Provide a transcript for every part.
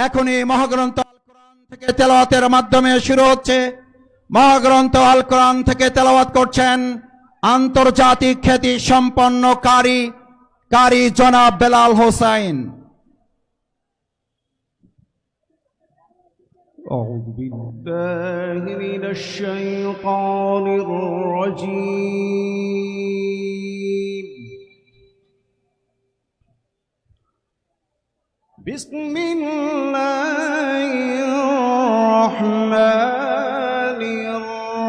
এখনই মহাগ্রন্থ আল কোরআন থেকে তেলাওয়াতের মাধ্যমে শুরু হচ্ছে। মহাগ্রন্থ আল কোরআন থেকে তেলাওয়াত করছেন আন্তর্জাতিক খ্যাতি সম্পন্ন কারি জনাব বেলাল হোসাইন। أعوذ بالله من الشيطان الرجيم. بسم الله الرحمن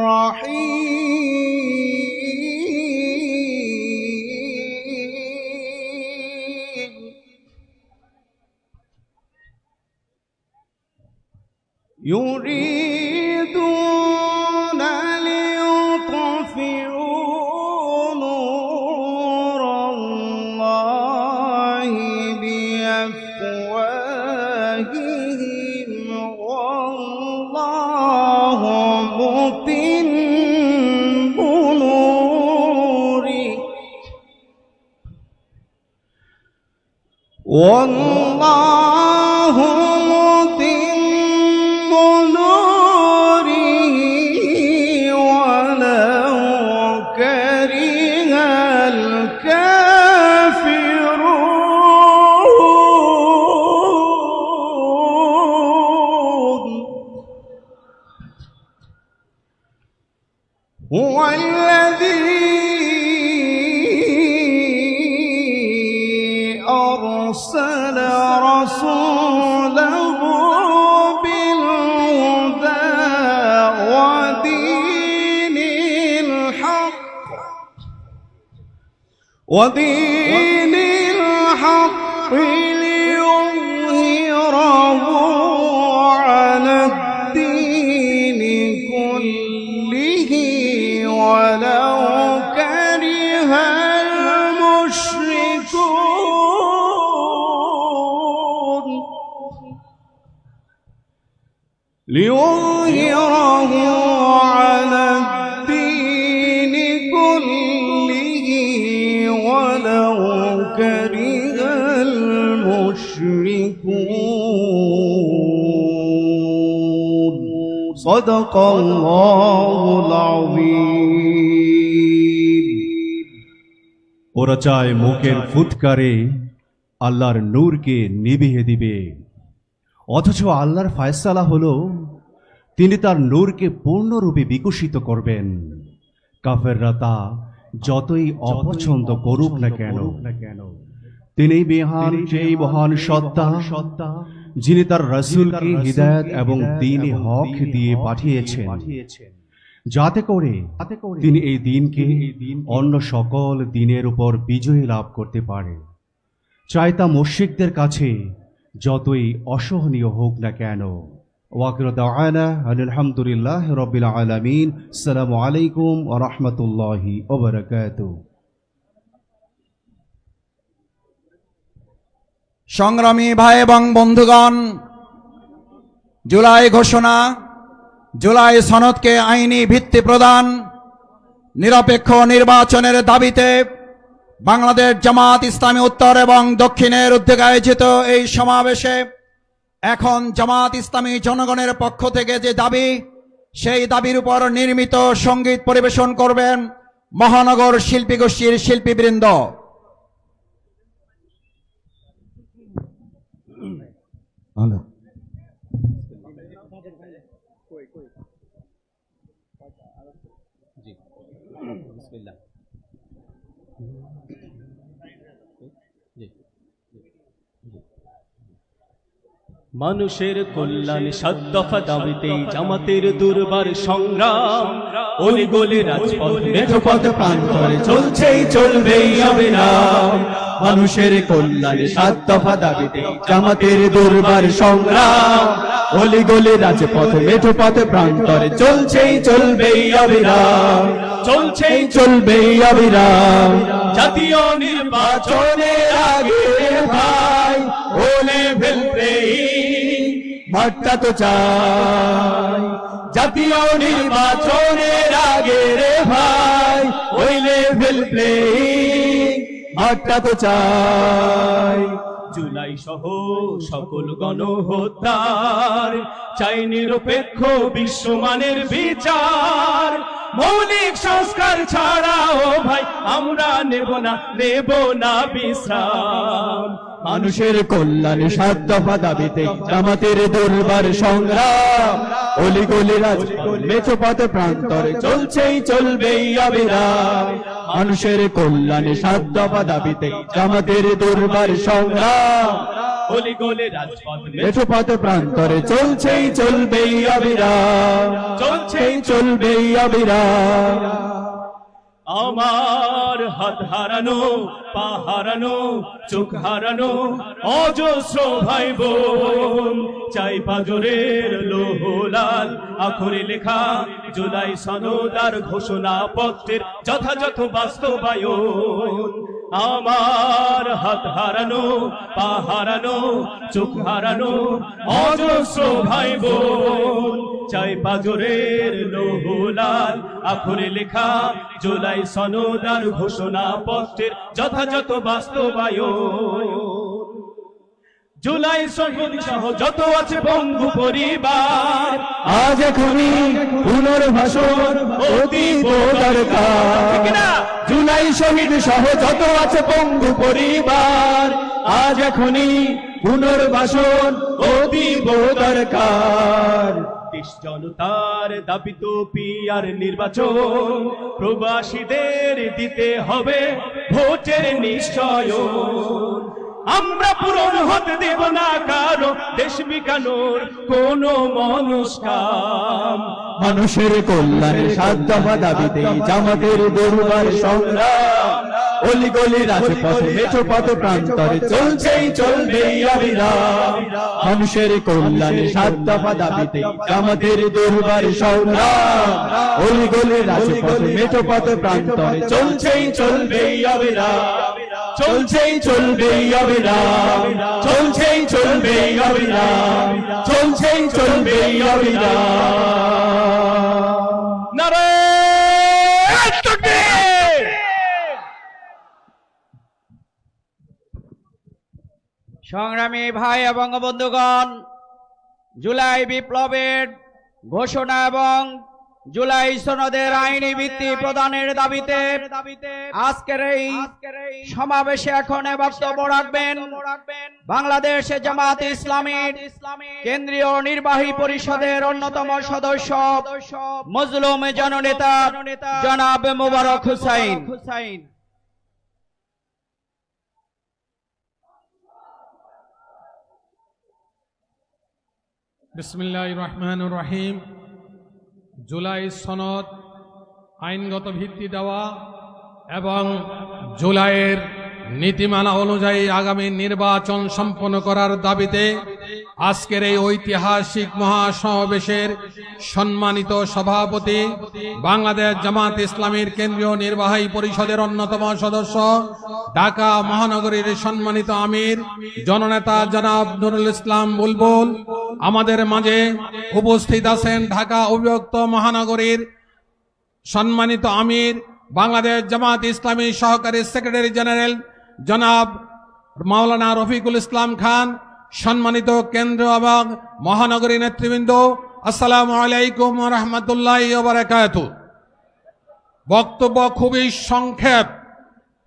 الرحيم. يريدون ليطفئوا نور الله بأفواههم والله متم نوره والله متم نوره ولو كره الكافرون. هو الذي أرسل رسوله بالهدى ودين الحق ليظهره على الدين كله ولو كره المشركون. ليظهره على الدين كله ولو كره المشركون. صدق الله العظيم. ওরা চায় মুখের ফুৎকারে আল্লাহর নূরকে নিভিয়ে দিবে, অথচ আল্লাহর ফয়সালা হলো তিনি তার নূরকে পূর্ণরূপে বিকশিত করবেন। কাফেররা তা যতই অপছন্দ করুক না কেন, তিনি বিহান সেই মহান সত্তা যিনি তার রাসূলকে হিদায়াত এবং দ্বীনে হক দিয়ে পাঠিয়েছেন, যাতে করে তিনি এই দ্বীনকে অন্য সকল দ্বীনের উপর বিজয় লাভ করতে পারে। চাই তা মুশরিকদের কাছে যতই অসহনীয় হোক না কেন। ওয়াকির দাওয়ানা আলহামদুলিল্লাহ রাব্বিল আলামিন। আসসালামু আলাইকুম ওয়া রাহমাতুল্লাহি ওয়া বারাকাতুহু। সংগ্রামী ভাই এবং বন্ধুগণ, জুলাই ঘোষণা, জুলাই সনদকে আইনি ভিত্তি প্রদান, নিরপেক্ষ নির্বাচনের দাবিতে বাংলাদেশ জামাত ইসলামী উত্তর এবং দক্ষিণের উদ্যোগে আয়োজিত এই সমাবেশে এখন জামাত ইসলামী জনগণের পক্ষ থেকে যে দাবি, সেই দাবির উপর নির্মিত সঙ্গীত পরিবেশন করবেন মহানগর শিল্পী গোষ্ঠীর শিল্পীবৃন্দ। মানুষের কল্যাণ ৭ দফা দাবিতে জামাতের দুর্বার সংগ্রাম, অলিগলি রাজপথ মেঠোপথ প্রান্তরে চলছেই চলবেই অবিরাম। মানুষের কল্যাণ ৭ দফা দাবিতে জামাতের দুর্বার সংগ্রাম, অলিগলি রাজপথ মেঠোপথ প্রান্তরে চলছেই চলবেই অবিরাম, চলছেই চলবেই অবিরাম। জাতীয় নির্বাচনের আগে ভাই ও লেভেল প্লেয়িং মাঠটা তো চাই। জাতীয় নির্বাচনের আগে রে ভাই ওই লেভেল প্লেয়িং মাঠটা তো চাই। জুলাই সহ সকল গণহত্যার চাই নিরপেক্ষ বিশ্বমানের বিচার। মৌলিক সংস্কার ছাড়া ও ভাই আমরা নেব না বিশ্রাম। মানুষের কল্যাণে 7 দফা দাবিতে জামাতের দুর্বার সংগ্রাম। অলিগলি রাজপথ মেছোপথ প্রান্তরে চলছেই চলবেই অবিরাম। মানুষের কল্যাণে 7 দফা দাবিতে জামাতের দুর্বার সংগ্রাম। অলিগলি রাজপথ মেছোপথ প্রান্তরে চলছেই চলবেই অবিরাম। চলছেই চলবেই অবিরাম। আমার হাত হারানো, পা হারানো, চোখ হারানো অজস্র ভাই বোন চাই পাজরের লোহলাল আখরে লেখা জুলাই সনদ আর ঘোষণা পত্রের যথাযথ বাস্তবায়ন। আমার হাত হারানো, পা হারানো, চোখ হারানো অজস্র ভাই বোন চাই পাজরের লোহলাল আখরে লেখা জুলাই সনদ আর ঘোষণা পত্রের যথাযথ বাস্তবায়ন। জুলাই সনদ সহ যত আছে বঙ্গু পরিবার আজ এখনই পুনর্বাসন অতীব দরকার। জুলাই শহীদ সহ যত আছে পঙ্গু পরিবার আজ এখনই পুনর্বাসন অতীব দরকার। দেশ জনতার দাবিত পিয়ার নির্বাচন প্রবাসীদের দিতে হবে ভোটের নিশ্চয়ন। আমরা পূরণ হতে দেব না কারো দেশ বিকানোর কোন মনস্কাম। মানুষের কল্যাণে 7 দফা দাবিতে জামাতের দুর্বার সংগ্রাম। অলিগলি রাজপথে মেছোপথ প্রান্তরে চলছেই চলবেই অবিরাম। মানুষের কল্যাণে 7 দফা দাবিতে জামাতের দুর্বার সংগ্রাম। অলিগলি রাজপথে মেছোপথ প্রান্তরে চলছেই চলবেই অবিরাম। চলছেই চলবেই অবিরাম। চলছেই চলবেই অবিরাম। চলছেই চলবেই অবিরাম। নারায়ে তাকবীর। সংগ্রামী ভাই এবং বন্ধুগণ, জুলাই বিপ্লবের ঘোষণা এবং জুলাই সনদের আইনি ভিত্তি প্রদানের দাবিতে আজকের এই সমাবেশে এখন বক্তব্য রাখবেন বাংলাদেশ জামাত ইসলামীর কেন্দ্রীয় নির্বাহী পরিষদের অন্যতম সদস্য মজলুম জননেতা জনাব মোবারক হুসাইন। বিসমিল্লাহির রহমানির রহিম। জুলাই সনদ আইনগত ভিত্তি দেওয়া এবং জুলাইয়ের নীতিমালা অনুযায়ী আগামী নির্বাচন সম্পন্ন করার দাবিতে আজকের এই ঐতিহাসিক মহাসমাবেশের সম্মানিত সভাপতি বাংলাদেশ জামাত ইসলামীর কেন্দ্রীয় নির্বাহী পরিষদের অন্যতম সদস্য ঢাকা মহানগরীর সম্মানিত আমির জননেতা জনাব নুরুল ইসলাম বুলবুল, আমাদের মাঝে উপস্থিত আছেন ঢাকা অবিভক্ত মহানগরীর সম্মানিত আমির বাংলাদেশ জামাত ইসলামী সহকারী সেক্রেটারি জেনারেল জনাব মাওলানা রফিকুল ইসলাম খান, সম্মানিত কেন্দ্র এবং মহানগরী নেতৃবৃন্দ, আসসালামু আলাইকুম ওয়া রাহমাতুল্লাহি ওয়া বারাকাতুহু। বক্তব্য খুবই সংক্ষেপ,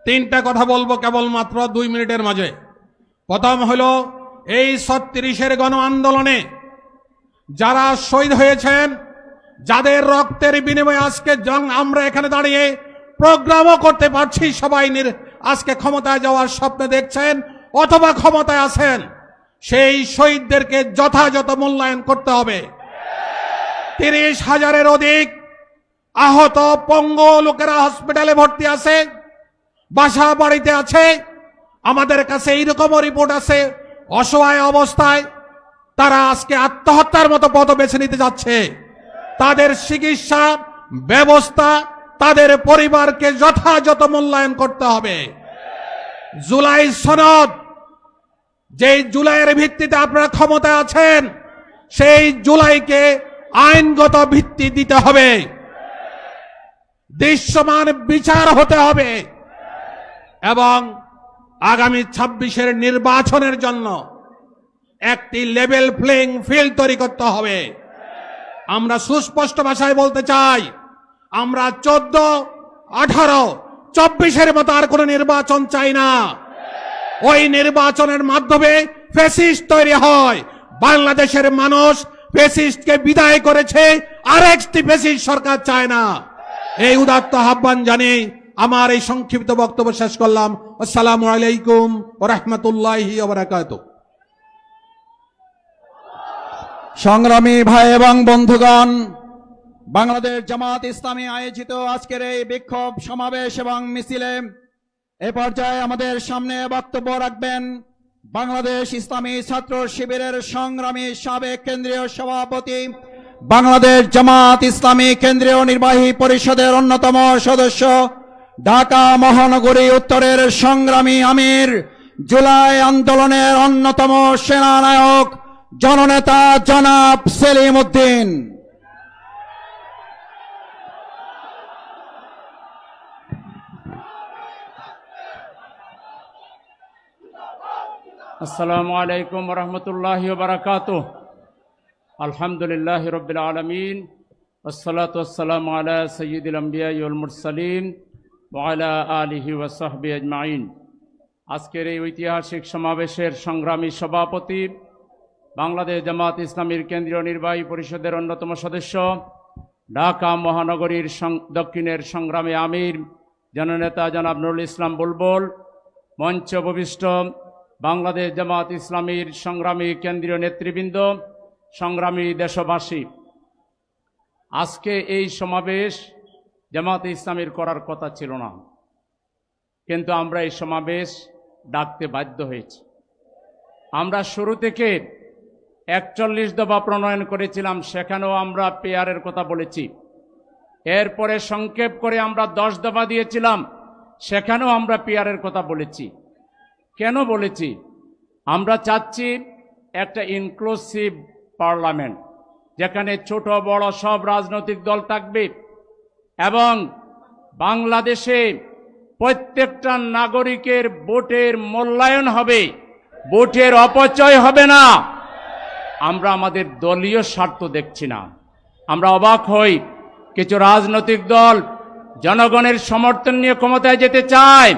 3টা কথা বলবো কেবলমাত্র 2 মিনিটের মাঝে। প্রথম হলো এই 36-এর গণ আন্দোলনে যারা শহীদ হয়েছেন, যাদের রক্তের বিনিময়ে আজকে আমরা এখানে দাঁড়িয়ে প্রোগ্রামও করতে পারছি, সবাই আজকে ক্ষমতায় যাওয়ার স্বপ্ন দেখছেন অথবা ক্ষমতায় আছেন, সেই শহীদদেরকে যথাযথ মূল্যায়ন করতে হবে। 30,000-এর অধিক আহত পঙ্গু লোকেরা হসপিটালে ভর্তি আছে, বাসা বাড়িতে আছে। আমাদের কাছে এইরকমও রিপোর্ট আছে, অসহায় অবস্থায় তারা আজকে আত্মহত্যার মতো পথ বেছে নিতে যাচ্ছে। তাদের চিকিৎসা ব্যবস্থা, তাদের পরিবারকে যথাযথ মূল্যায়ন করতে হবে। জুলাই সনদ, যেই জুলাইয়ের ভিত্তিতে আপনারা ক্ষমতায় আছেন, সেই জুলাইকে আইনগত ভিত্তি দিতে হবে, দৃশ্যমান বিচার হতে হবে এবং আগামী 26-এর নির্বাচনের জন্য একটি লেভেল প্লেইং ফিল্ড তৈরি করতে হবে। আমরা সুস্পষ্ট ভাষায় বলতে চাই, আমরা 14, 18, 24-এর মতো আর কোনো নির্বাচন চাই না। ওই নির্বাচনের মাধ্যমে ফ্যাসিস্ট তৈরি হয়। বাংলাদেশের মানুষ ফ্যাসিস্টকে বিদায় করেছে, আর একটি ফ্যাসিস্ট সরকার চায় না। এই উদাত্ত আহ্বান জানিয়ে আমার এই সংক্ষিপ্ত বক্তব্য শেষ করলাম। আসসালামু আলাইকুম ওয়া রাহমাতুল্লাহি ওয়া বারাকাতুহু। সংগ্রামী ভাই এবং বন্ধুগণ, বাংলাদেশ জামাত ইসলামী আয়োজিত আজকের এই বিক্ষোভ সমাবেশ এবং মিছিলে এ পর্যায়ে আমাদের সামনে বক্তব্য রাখবেন বাংলাদেশ ইসলামী ছাত্র শিবিরের সংগ্রামী সাবেক কেন্দ্রীয় সভাপতি, বাংলাদেশ জামাত ইসলামী কেন্দ্রীয় নির্বাহী পরিষদের অন্যতম সদস্য, ঢাকা মহানগরী উত্তরের সংগ্রামী আমির, জুলাই আন্দোলনের অন্যতম সেনানায়ক, জননেতা জনাব সেলিম উদ্দিন। আসসালামু আলাইকুম ওয়া রাহমাতুল্লাহি ওয়া বারাকাতুহু। আলহামদুলিল্লাহি রাব্বিল আলামিন, ওয়াসসালাতু ওয়াসসালামু আলা সাইয়্যিদিল আমবিয়াই ওয়াল মুরসালিন ওয়া আলা আলিহি ওয়া সাহবিহি আজমাইন। আজকের এই ঐতিহাসিক সমাবেশের সংগ্রামী সভাপতি, বাংলাদেশ জামাত ইসলামীর কেন্দ্রীয় নির্বাহী পরিষদের অন্যতম সদস্য, ঢাকা মহানগরীর দক্ষিণের সংগ্রামী আমির, জননেতা জনাব নুরুল ইসলাম বুলবুল, মঞ্চ উপবিষ্ট বাংলাদেশ জামাত ইসলামীর সংগ্রামী কেন্দ্রীয় নেতৃবৃন্দ, সংগ্রামী দেশবাসী, আজকে এই সমাবেশ জামাত ইসলামীর করার কথা ছিল না, কিন্তু আমরা এই সমাবেশ ডাকতে বাধ্য হয়েছি। আমরা শুরু থেকে 41 দফা প্রণয়ন করেছিলাম, সেখানেও আমরা পেয়ারের কথা বলেছি। এরপরে সংক্ষেপ করে আমরা 10 দফা দিয়েছিলাম, সেখানেও আমরা পেয়ারের কথা বলেছি। কেন বলেছি? আমরা চাচ্ছি একটা ইনক্লুসিভ পার্লামেন্ট, যেখানে ছোট বড় সব রাজনৈতিক দল থাকবে এবং বাংলাদেশে প্রত্যেকটা নাগরিকের ভোটের মূল্যায়ন হবে, ভোটের অপচয় হবে না। আমরা আমাদের দলীয় স্বার্থ দেখছি না। আমরা অবাক হই, কিছু রাজনৈতিক দল জনগণের সমর্থন নিয়ে ক্ষমতায় যেতে চায়,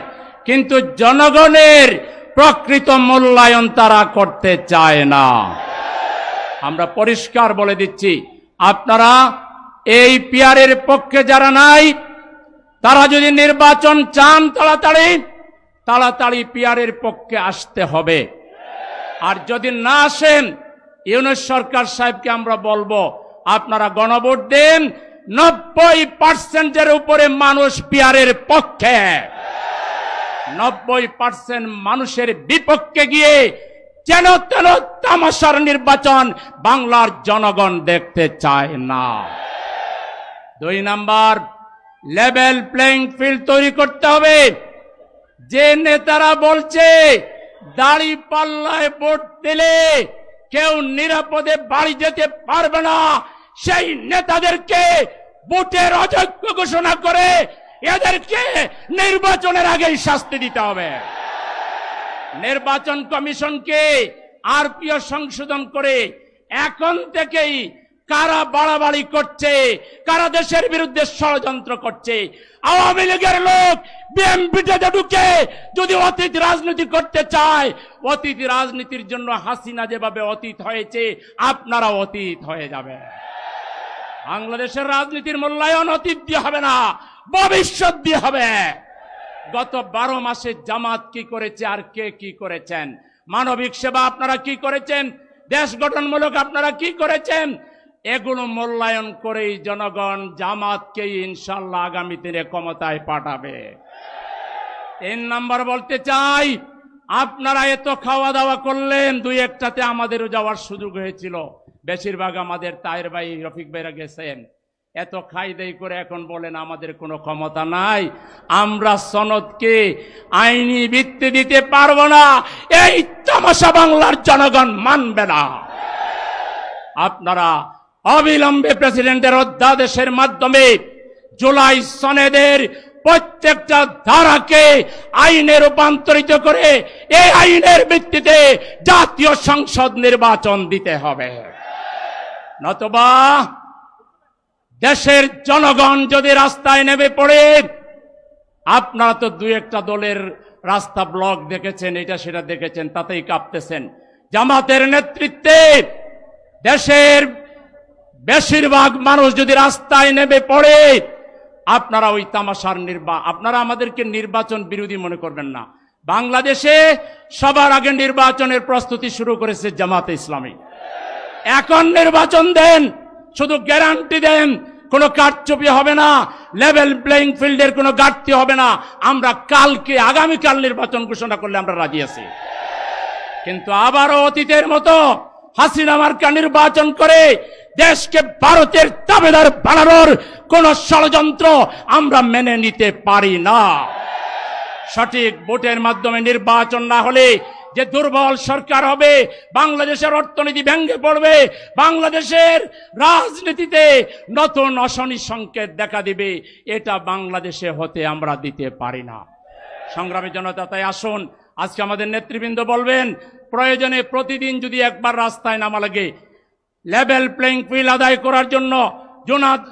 কিন্তু জনগণের প্রকৃত মূল্যায়ন তারা করতে চায় না। আমরা পরিষ্কার বলে দিচ্ছি, আপনারা এই পিয়ারের পক্ষে যারা নাই, তারা যদি নির্বাচন চান তাড়াতাড়ি পিয়ারের পক্ষে আসতে হবে। আর যদি না আসেন, ইউনূস সরকার সাহেবকে আমরা বলবো, আপনারা গণভোট দেন। 90% উপরে মানুষ পিয়ারের পক্ষে, 90% মানুষের বিপক্ষে গিয়ে যেন তেন তামাশার নির্বাচন বাংলার জনগণ দেখতে চায় না। 2 নাম্বার, লেভেল প্লেইং ফিল্ড তৈরি করতে হবে। যে নেতারা বলছে দাড়ি পাল্লায় ভোট দিলে কেউ নিরাপদে বাড়ি যেতে পারবে না, সেই নেতাদেরকে ভোটের অযোগ্য ঘোষণা করে এদেরকে নির্বাচনের আগেই শাস্তি দিতে হবে। নির্বাচন কমিশনকে আরপিও সংশোধন করে এখন থেকেই কারা বাড়াবাড়ি করছে, কারা দেশের বিরুদ্ধে ষড়যন্ত্র করছে, আওয়ামী লীগের লোক বিএনপিতে ঢুকে যদি অতীত রাজনীতি করতে চায়, অতীত রাজনীতির জন্য হাসিনা যেভাবে অতীত হয়েছে, আপনারা অতীত হয়ে যাবে। বাংলাদেশের রাজনীতির মূল্যায়ন অতীত দিয়ে হবে না, ভবিষ্যৎ দিয়ে হবে। গত 12 মাসে জামাত কি করেছে আর কে কি করেছেন, মানবিক সেবা আপনারা কি করেছেন, দেশ গঠনমূলক আপনারা কি করেছেন, এগুলো মূল্যায়ন করেই জনগণ জামাতকে ইনশাআল্লাহ আগামী দিনে ক্ষমতায় পাঠাবে। 3 নাম্বার বলতে চাই, আপনারা এত খাওয়া দাওয়া করলেন, 2-1টাতে আমাদেরও যাওয়ার সুযোগ হয়েছিল, বেশিরভাগ আমাদের তাহের ভাই রফিক ভাইরা গেছেন। এত খাই দেই করে এখন বলেন আমাদের কোনো ক্ষমতা নাই, আমরা সনদকে আইনি ভিত্তি দিতে পারবো না, এই তামাশা বাংলার জনগণ মানবে না। আপনারা অবিলম্বে প্রেসিডেন্টের অধ্যাদেশের মাধ্যমে জুলাই সনদের প্রত্যেকটা ধারাকে আইনে রূপান্তরিত করে এই আইনের ভিত্তিতে জাতীয় সংসদ নির্বাচন দিতে হবে। নতুবা দেশের জনগণ যদি রাস্তায় নেমে পড়ে, আপনারা তো দুই একটা দলের রাস্তা ব্লক দেখেছেন, এটা সেটা দেখেছেন, তাতেই কাঁপতেছেন। জামাতের নেতৃত্বে দেশের বেশিরভাগ মানুষ যদি রাস্তায় নেমে পড়ে, আপনারা ওই তামাশার আপনারা আমাদেরকে নির্বাচন বিরোধী মনে করবেন না। বাংলাদেশে সবার আগে নির্বাচনের প্রস্তুতি শুরু করেছে জামাতে ইসলামী। এখন নির্বাচন দেন, শুধু গ্যারান্টি দেন কোনো কারচুপি হবে না, লেভেল প্লেইং ফিল্ডের কোনো ঘাটতি হবে না। আমরা আগামীকাল নির্বাচন ঘোষণা করলে আমরা রাজি আছি। কিন্তু আবারও অতীতের মতো হাসিনা মার্কা নির্বাচন করে দেশকে ভারতের দাবেদার বানানোর কোন ষড়যন্ত্র আমরা মেনে নিতে পারি না। সঠিক ভোটের মাধ্যমে নির্বাচন না হলে যে দুর্বল সরকার হবে, বাংলাদেশের অর্থনীতি ভেঙে পড়বে, বাংলাদেশের রাজনীতিতে নতুন অশনি সংকেত দেখা দিবে, এটা বাংলাদেশে হতে আমরা দিতে পারি না। সংগ্রামী জনতা, তাই আসুন আজকে আমাদের নেতৃবৃন্দ বলবেন, প্রয়োজনে প্রতিদিন যদি একবার রাস্তায় নামা লাগে, লেভেল প্লেইং ফিল্ড আদায় করার জন্য,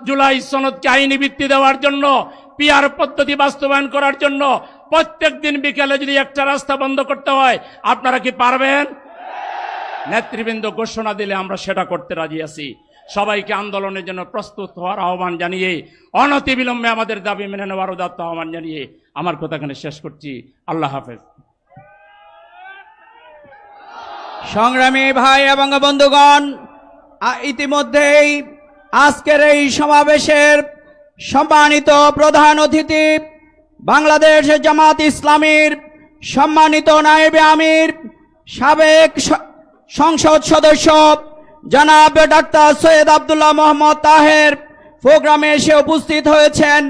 জুলাই সনদকে আইনি ভিত্তি দেওয়ার জন্য, পিআর পদ্ধতি বাস্তবায়ন করার জন্য প্রত্যেক দিন বিকেলে যদি একটা রাস্তা বন্ধ করতে হয়, আপনারা কি পারবেন? নেতৃবৃন্দ ঘোষণা দিলে আমরা সেটা করতে রাজি আছি। সবাইকে আন্দোলনের জন্য প্রস্তুত হওয়ার আহ্বান জানিয়ে, অনতিবিলম্বে আমাদের দাবি মেনে নেওয়ার উদাত্ত আহ্বান জানিয়ে আমার কথাখানে শেষ করছি। আল্লাহ হাফেজ। সংগ্রামী ভাই এবং বন্ধুগণ, ইতিমধ্যেই আজকের এই সমাবেশের সম্মানিত প্রধান অতিথি, বাংলাদেশ জামাত ইসলামীর সম্মানিত নায়েবে আমির, সাবেক সংসদ সদস্য জনাব ডাক্তার সৈয়দ আব্দুল্লাহ মোহাম্মদ তাহের প্রোগ্রামে এসে উপস্থিত হয়েছেন।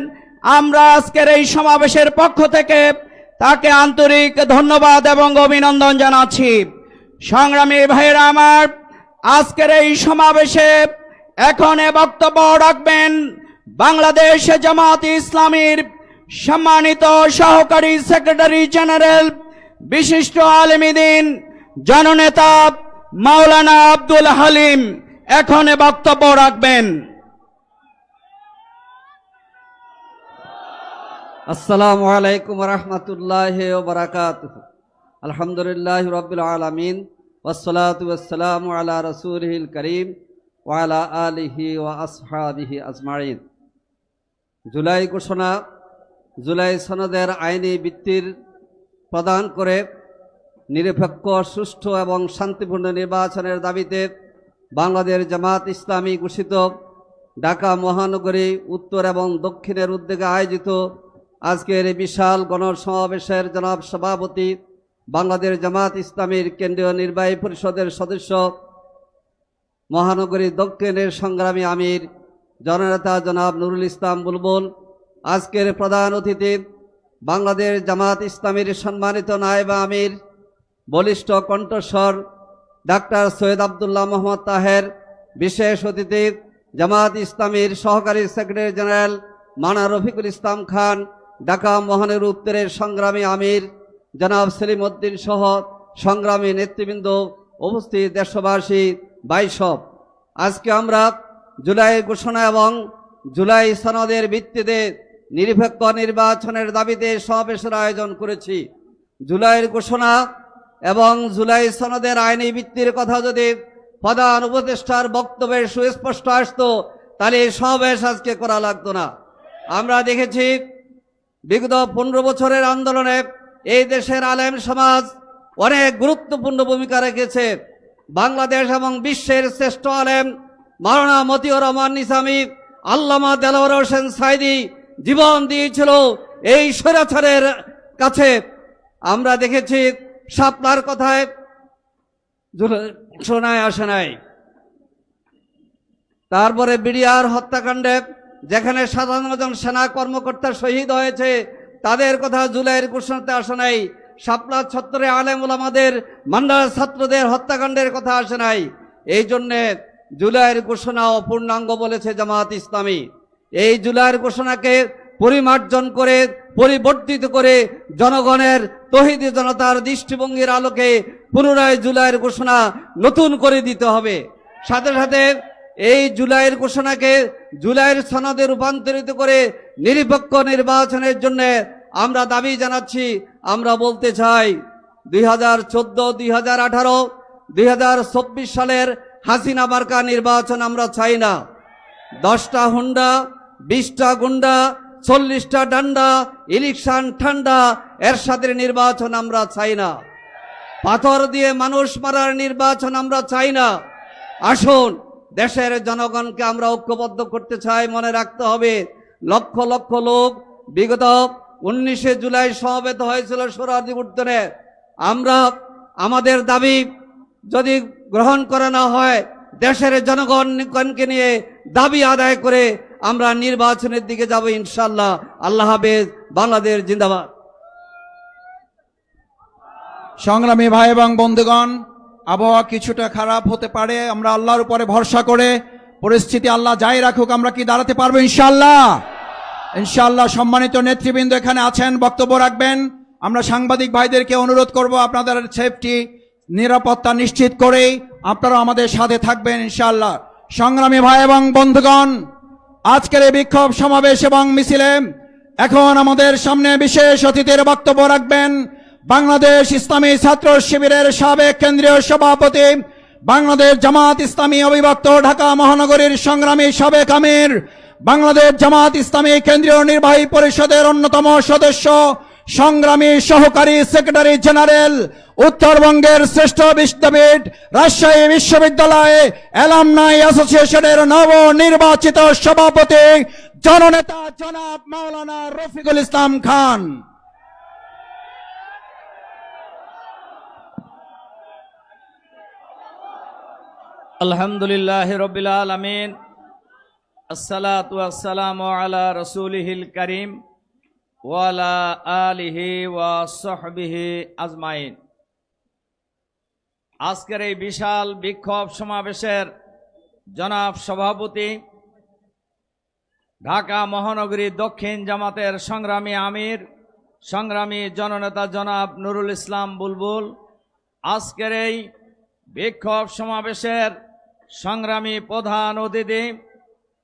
আমরা আজকের এই সমাবেশের পক্ষ থেকে তাকে আন্তরিক ধন্যবাদ এবং অভিনন্দন জানাচ্ছি। সংগ্রামী ভাইয়েরা আমার, আজকের এই সমাবেশে এখন বক্তব্য রাখবেন বাংলাদেশ জামাত ইসলামীর সম্মানিত সহকারী সেক্রেটারি জেনারেল, বিশিষ্ট আলেম দ্বীন, জননেতা মাওলানা আব্দুল হালিম এখন বক্তব্য রাখবেন। আসসালামু আলাইকুম ওয়া রাহমাতুল্লাহি ওয়া বারাকাতুহু। আলহামদুলিল্লাহি রাব্বিল আলামিন ওয়াসসালাতু ওয়াসসালামু আলা রাসূলিল কারীম ওয়া আলা আলিহি ওয়া আসহাবিহি আজমাইন। জুলাই ঘোষণা, জুলাই সনদের আইনি ভিত্তির প্রদান করে নিরপেক্ষ, সুষ্ঠু এবং শান্তিপূর্ণ নির্বাচনের দাবিতে বাংলাদেশ জামাত ইসলামী ঘোষিত ঢাকা মহানগরী উত্তর এবং দক্ষিণের উদ্যোগে আয়োজিত আজকের এই বিশাল গণসমাবেশের জনাব সভাপতি, বাংলাদেশ জামাত ইসলামীর কেন্দ্রীয় নির্বাহী পরিষদের সদস্য, মহানগরী দক্ষিণের সংগ্রামী আমির জননেতা জনাব নুরুল ইসলাম বুলবুল, আজকের প্রধান অতিথি বাংলাদেশ জামাত ইসলামীর সম্মানিত নায়েব আমির, বলিষ্ঠ কণ্ঠস্বর ডাক্তার সৈয়দ আব্দুল্লাহ মোহাম্মদ তাহের, বিশেষ অতিথি জামাত ইসলামীর সহকারী সেক্রেটারি জেনারেল মানা রফিকুল ইসলাম খান, ঢাকা মহানগর উত্তরের সংগ্রামী আমির জনাব সেলিম উদ্দিন সহ সংগ্রামী নেতৃবৃন্দ, উপস্থিত দেশবাসী, বাইসব, আজকে আমরা জুলাই ঘোষণা এবং জুলাই সনদের ভিত্তিতে নিরপেক্ষ নির্বাচনের দাবিতে সমাবেশের আয়োজন করেছি। জুলাইয়ের ঘোষণা এবং জুলাই সনদের আইনি ভিত্তির কথা যদি প্রধান উপদেষ্টার বক্তব্যে সুস্পষ্ট আসতো, তাহলে এই সমাবেশ আজকে করা লাগতো না। আমরা দেখেছি বিগত 15 বছরের আন্দোলনে এই দেশের আলেম সমাজ অনেক গুরুত্বপূর্ণ ভূমিকা রেখেছে। বাংলাদেশ এবং বিশ্বের শ্রেষ্ঠ আলেম মাওলানা মতিউর রহমান নিজামী, আল্লামা দেলোয়ার হোসেন সাইদি জীবন দিয়েছিল এই স্বৈরাচারের কাছে। আমরা দেখেছি শাপলার কথায় শোনায় আসে নাই, তারপরে বিডিআর হত্যাকাণ্ডে যেখানে 57 জন সেনা কর্মকর্তা শহীদ হয়েছে, তাদের কথা জুলাইয়ের ঘোষণাতে আসে নাই। শাপলা ছত্রে আলেম ওলামাদের, মান্ডার ছাত্রদের হত্যাকাণ্ডের কথা আসে নাই। এই জন্যে জুলাইয়ের ঘোষণা অপূর্ণাঙ্গ বলেছে জামাত ইসলামী। এই জুলাইয়ের ঘোষণাকে পরিমার্জন করে পরিবর্তিত করে জনগণের তৌহিদি জনতার দৃষ্টিভঙ্গির আলোকে পুনরায় জুলাইয়ের ঘোষণা নতুন করে দিতে হবে। সাথে সাথে এই জুলাইয়ের ঘোষণাকে জুলাইয়ের সনদে রূপান্তরিত করে নিরপেক্ষ নির্বাচনের জন্য আমরা দাবি জানাচ্ছি। আমরা বলতে চাই 2014, 2018, 2024 সালের হাসিনা মার্কা নির্বাচন আমরা চাই না। 10টা হুন্ডা, 20টা গুন্ডা, 40টা ডান্ডা, ইলেকশন ঠান্ডা এরশাদের নির্বাচন আমরা চাই না। পাথর দিয়ে মানুষ মারার নির্বাচন আমরা চাই না। আসুন, দেশের জনগণকে আমরা ঐক্যবদ্ধ করতে চাই। মনে রাখতে হবে, লক্ষ লক্ষ লোক বিগত 19শে জুলাই সমবেত হয়েছিল সোহরাওয়ার্দী উদ্যানে। আমরা আমাদের দাবি যদি গ্রহণ করা না হয়, দেশের জনগণকে নিয়ে দাবি আদায় করে আমরা নির্বাচনের দিকে যাব ইনশাআল্লাহ। আল্লাহ হাফেজ। বাংলাদেশ জিন্দাবাদ। সংগ্রামী ভাই এবং বন্ধুগণ, আবহাওয়া কিছুটা খারাপ হতে পারে, আমরা আল্লাহর উপরে ভরসা করে পরিস্থিতি আল্লাহ যাই রাখুক আমরা কি দাঁড়াতে পারবো ইনশাআল্লাহ? ইনশাআল্লাহ। সম্মানিত নেতৃবৃন্দ এখানে আছেন, বক্তব্য রাখবেন। আমরা সাংবাদিক ভাইদেরকে অনুরোধ করব আপনাদের সেফটি নিরাপত্তা নিশ্চিত করেই আপনারা আমাদের সাথে থাকবেন ইনশাআল্লাহ। সংগ্রামী ভাই এবং বন্ধুগণ, আজকের এই বিক্ষোভ সমাবেশ এবং মিছিলে এখন আমাদের সামনে বিশেষ অতিথির বক্তব্য রাখবেন বাংলাদেশ ইসলামী ছাত্র শিবিরের সাবেক কেন্দ্রীয় সভাপতি, বাংলাদেশ জামাত ইসলামী অবিভক্ত ঢাকা মহানগরীর সংগ্রামী সাবেক আমির, বাংলাদেশ জামাত ইসলামী কেন্দ্রীয় নির্বাহী পরিষদের অন্যতম সদস্য, সংগ্রামী সহকারী সেক্রেটারি জেনারেল, উত্তরবঙ্গের শ্রেষ্ঠ বিদ্যাপীঠ রাজশাহী বিশ্ববিদ্যালয় অ্যালামনাই অ্যাসোসিয়েশনের নবনির্বাচিত সভাপতি জননেতা জনাব মাওলানা রফিকুল ইসলাম খান। আলহামদুলিল্লাহ রব্বিল আলামিন, আসসালাতু আসসালামু আলা রাসূলিহিল কারীম ওয়া আলা আলিহি ওয়া সাহবিহি আজমাইন। আজকের এই বিশাল বিক্ষোভ সমাবেশের জনাব সভাপতি, ঢাকা মহানগরী দক্ষিণ জামাতের সংগ্রামী আমির, সংগ্রামী জননেতা জনাব নুরুল ইসলাম বুলবুল, আজকের এই বিক্ষোভ সমাবেশের সংগ্রামী প্রধান অতিথি,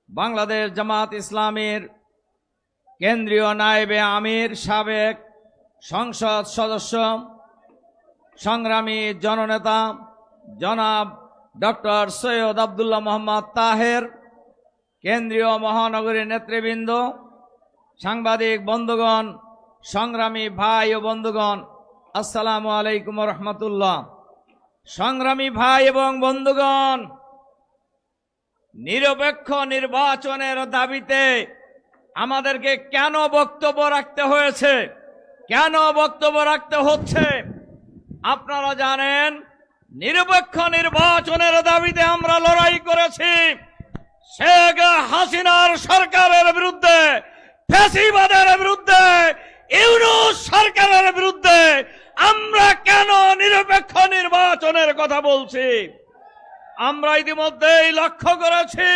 বাংলাদেশ জামাত ইসলামীর কেন্দ্রীয় নায়েবে আমির, সাবেক সংসদ সদস্য, সংগ্রামী জননেতা জনাব ডক্টর সৈয়দ আব্দুল্লাহ মোহাম্মদ তাহের, কেন্দ্রীয় মহানগরী নেতৃবৃন্দ, সাংবাদিক বন্ধুগণ, সংগ্রামী ভাই ও বন্ধুগণ, আসসালামু আলাইকুম রহমতুল্লাহ। সংগ্রামী ভাই এবং বন্ধুগণ, নিরপেক্ষ নির্বাচনের দাবিতে আমাদেরকে কেন বক্তব্য রাখতে হয়েছে, কেন বক্তব্য রাখতে হচ্ছে আপনারা জানেন। নিরপেক্ষ নির্বাচনের দাবিতে আমরা লড়াই করেছি শেখ হাসিনার সরকারের বিরুদ্ধে, ফ্যাসিবাদের বিরুদ্ধে, ইউনূস সরকারের বিরুদ্ধে। আমরা কেন নিরপেক্ষ নির্বাচনের কথা বলছি? আমরা ইতিমধ্যেই লক্ষ্য করেছি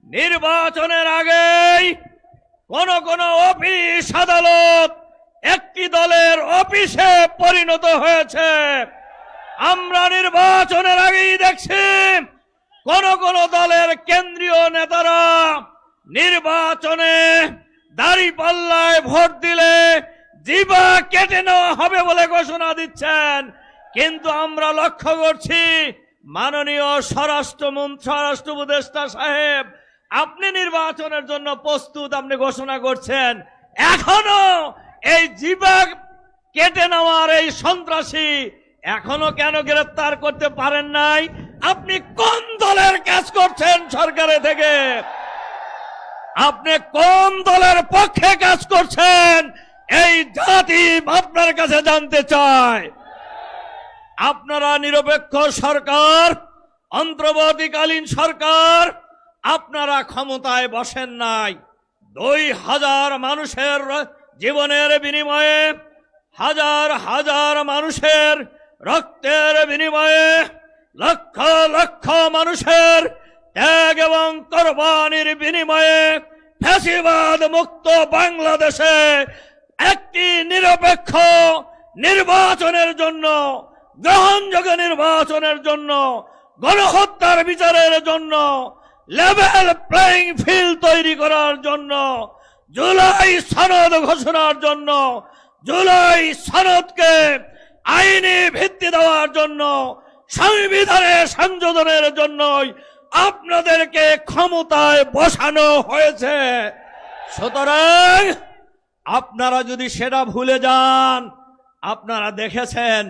নির্বাচনের আগেই কোন কোন অফিস আদালত একটি দলের অফিসে পরিণত হয়েছে। আমরা নির্বাচনের আগেই দেখছি কোন কোন দলের কেন্দ্রীয় নেতারা নির্বাচনে দাঁড়িপাল্লায় ভোট দিলে জিবা কেটে নেওয়া হবে বলে ঘোষণা দিচ্ছেন। কিন্তু আমরা লক্ষ্য করছি মাননীয় স্বরাষ্ট্র উপদেষ্টা সাহেব, আপনি নির্বাচনের জন্য প্রস্তুত, আপনি ঘোষণা করছেন, এখনো এই জিবা কেটে নেওয়ার এই সন্ত্রাসী এখনো কেন গ্রেফতার করতে পারেন নাই? আপনি কোন দলের কাজ করছেন সরকারে থেকে? আপনি কোন দলের পক্ষে কাজ করছেন? এই জাতি আপনার কাছে জানতে চায়। আপনারা নিরপেক্ষ সরকার, অন্তর্বর্তীকালীন সরকার, আপনারা ক্ষমতায় বসেন নাই। 2000 মানুষের জীবনের বিনিময়ে, হাজার হাজার মানুষের রক্তের বিনিময়ে, লক্ষ লক্ষ মানুষের ত্যাগ এবং কোরবানির বিনিময়ে ফ্যাসিবাদ মুক্ত বাংলাদেশে একটি নিরপেক্ষ নির্বাচনের জন্য, গ্রহণযোগ্য নির্বাচনের জন্য, গণহত্যার বিচারের জন্য, লেভেল প্লেইং ফিল্ড তৈরি করার জন্য, জুলাই সনদ ঘোষণার জন্য, জুলাই সনদকে আইনি ভিত্তি দেওয়ার জন্য, সংবিধানে সংযোজনের জন্যই আপনাদেরকে ক্ষমতায় বসানো হয়েছে। সুতরাং আপনারা যদি সেটা ভুলে যান, আপনারা দেখেছেন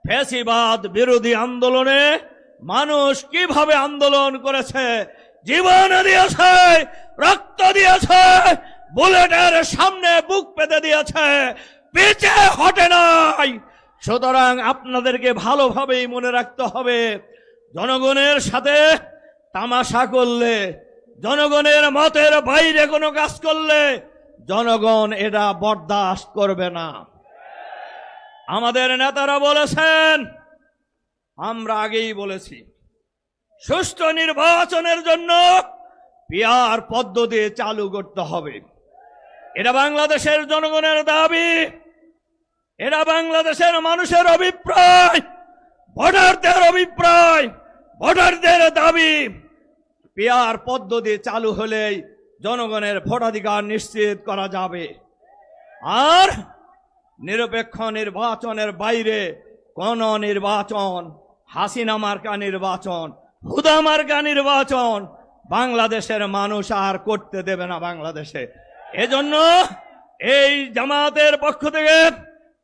ফ্যাসিবাদ বিরোধী আন্দোলনে মানুষ কিভাবে আন্দোলন করেছে, জীবন দিয়েছে, রক্ত দিয়েছে, বুলেটের সামনে বুক পেতে দিয়েছে, পিছে হটে নাই। সুতরাং আপনাদেরকে ভালোভাবেই মনে রাখতে হবে, জনগণের সাথে তামাশা করলে, জনগণের মতের বাইরে কোনো কাজ করলে জনগণ এটা বরদাস্ত করবে না। আমাদের নেতারা বলেছেন, আমরা আগেই বলেছি, সুষ্ঠু নির্বাচনের জন্য পিআর পদ্ধতি চালু করতে হবে। এটা বাংলাদেশের জনগণের দাবি, এটা বাংলাদেশের মানুষের অভিপ্রায়, ভোটারদের অভিপ্রায়, ভোটারদের দাবি। পিআর পদ্ধতি চালু হলেই জনগণের ভোটাধিকার নিশ্চিত করা যাবে। আর নিরপেক্ষ নির্বাচনের বাইরে কোন নির্বাচন, হাসিনা মার্কা নির্বাচন, হুদা মার্কা নির্বাচন বাংলাদেশের মানুষ আর করতে দেবে না বাংলাদেশে। এজন্য এই জামাতের পক্ষ থেকে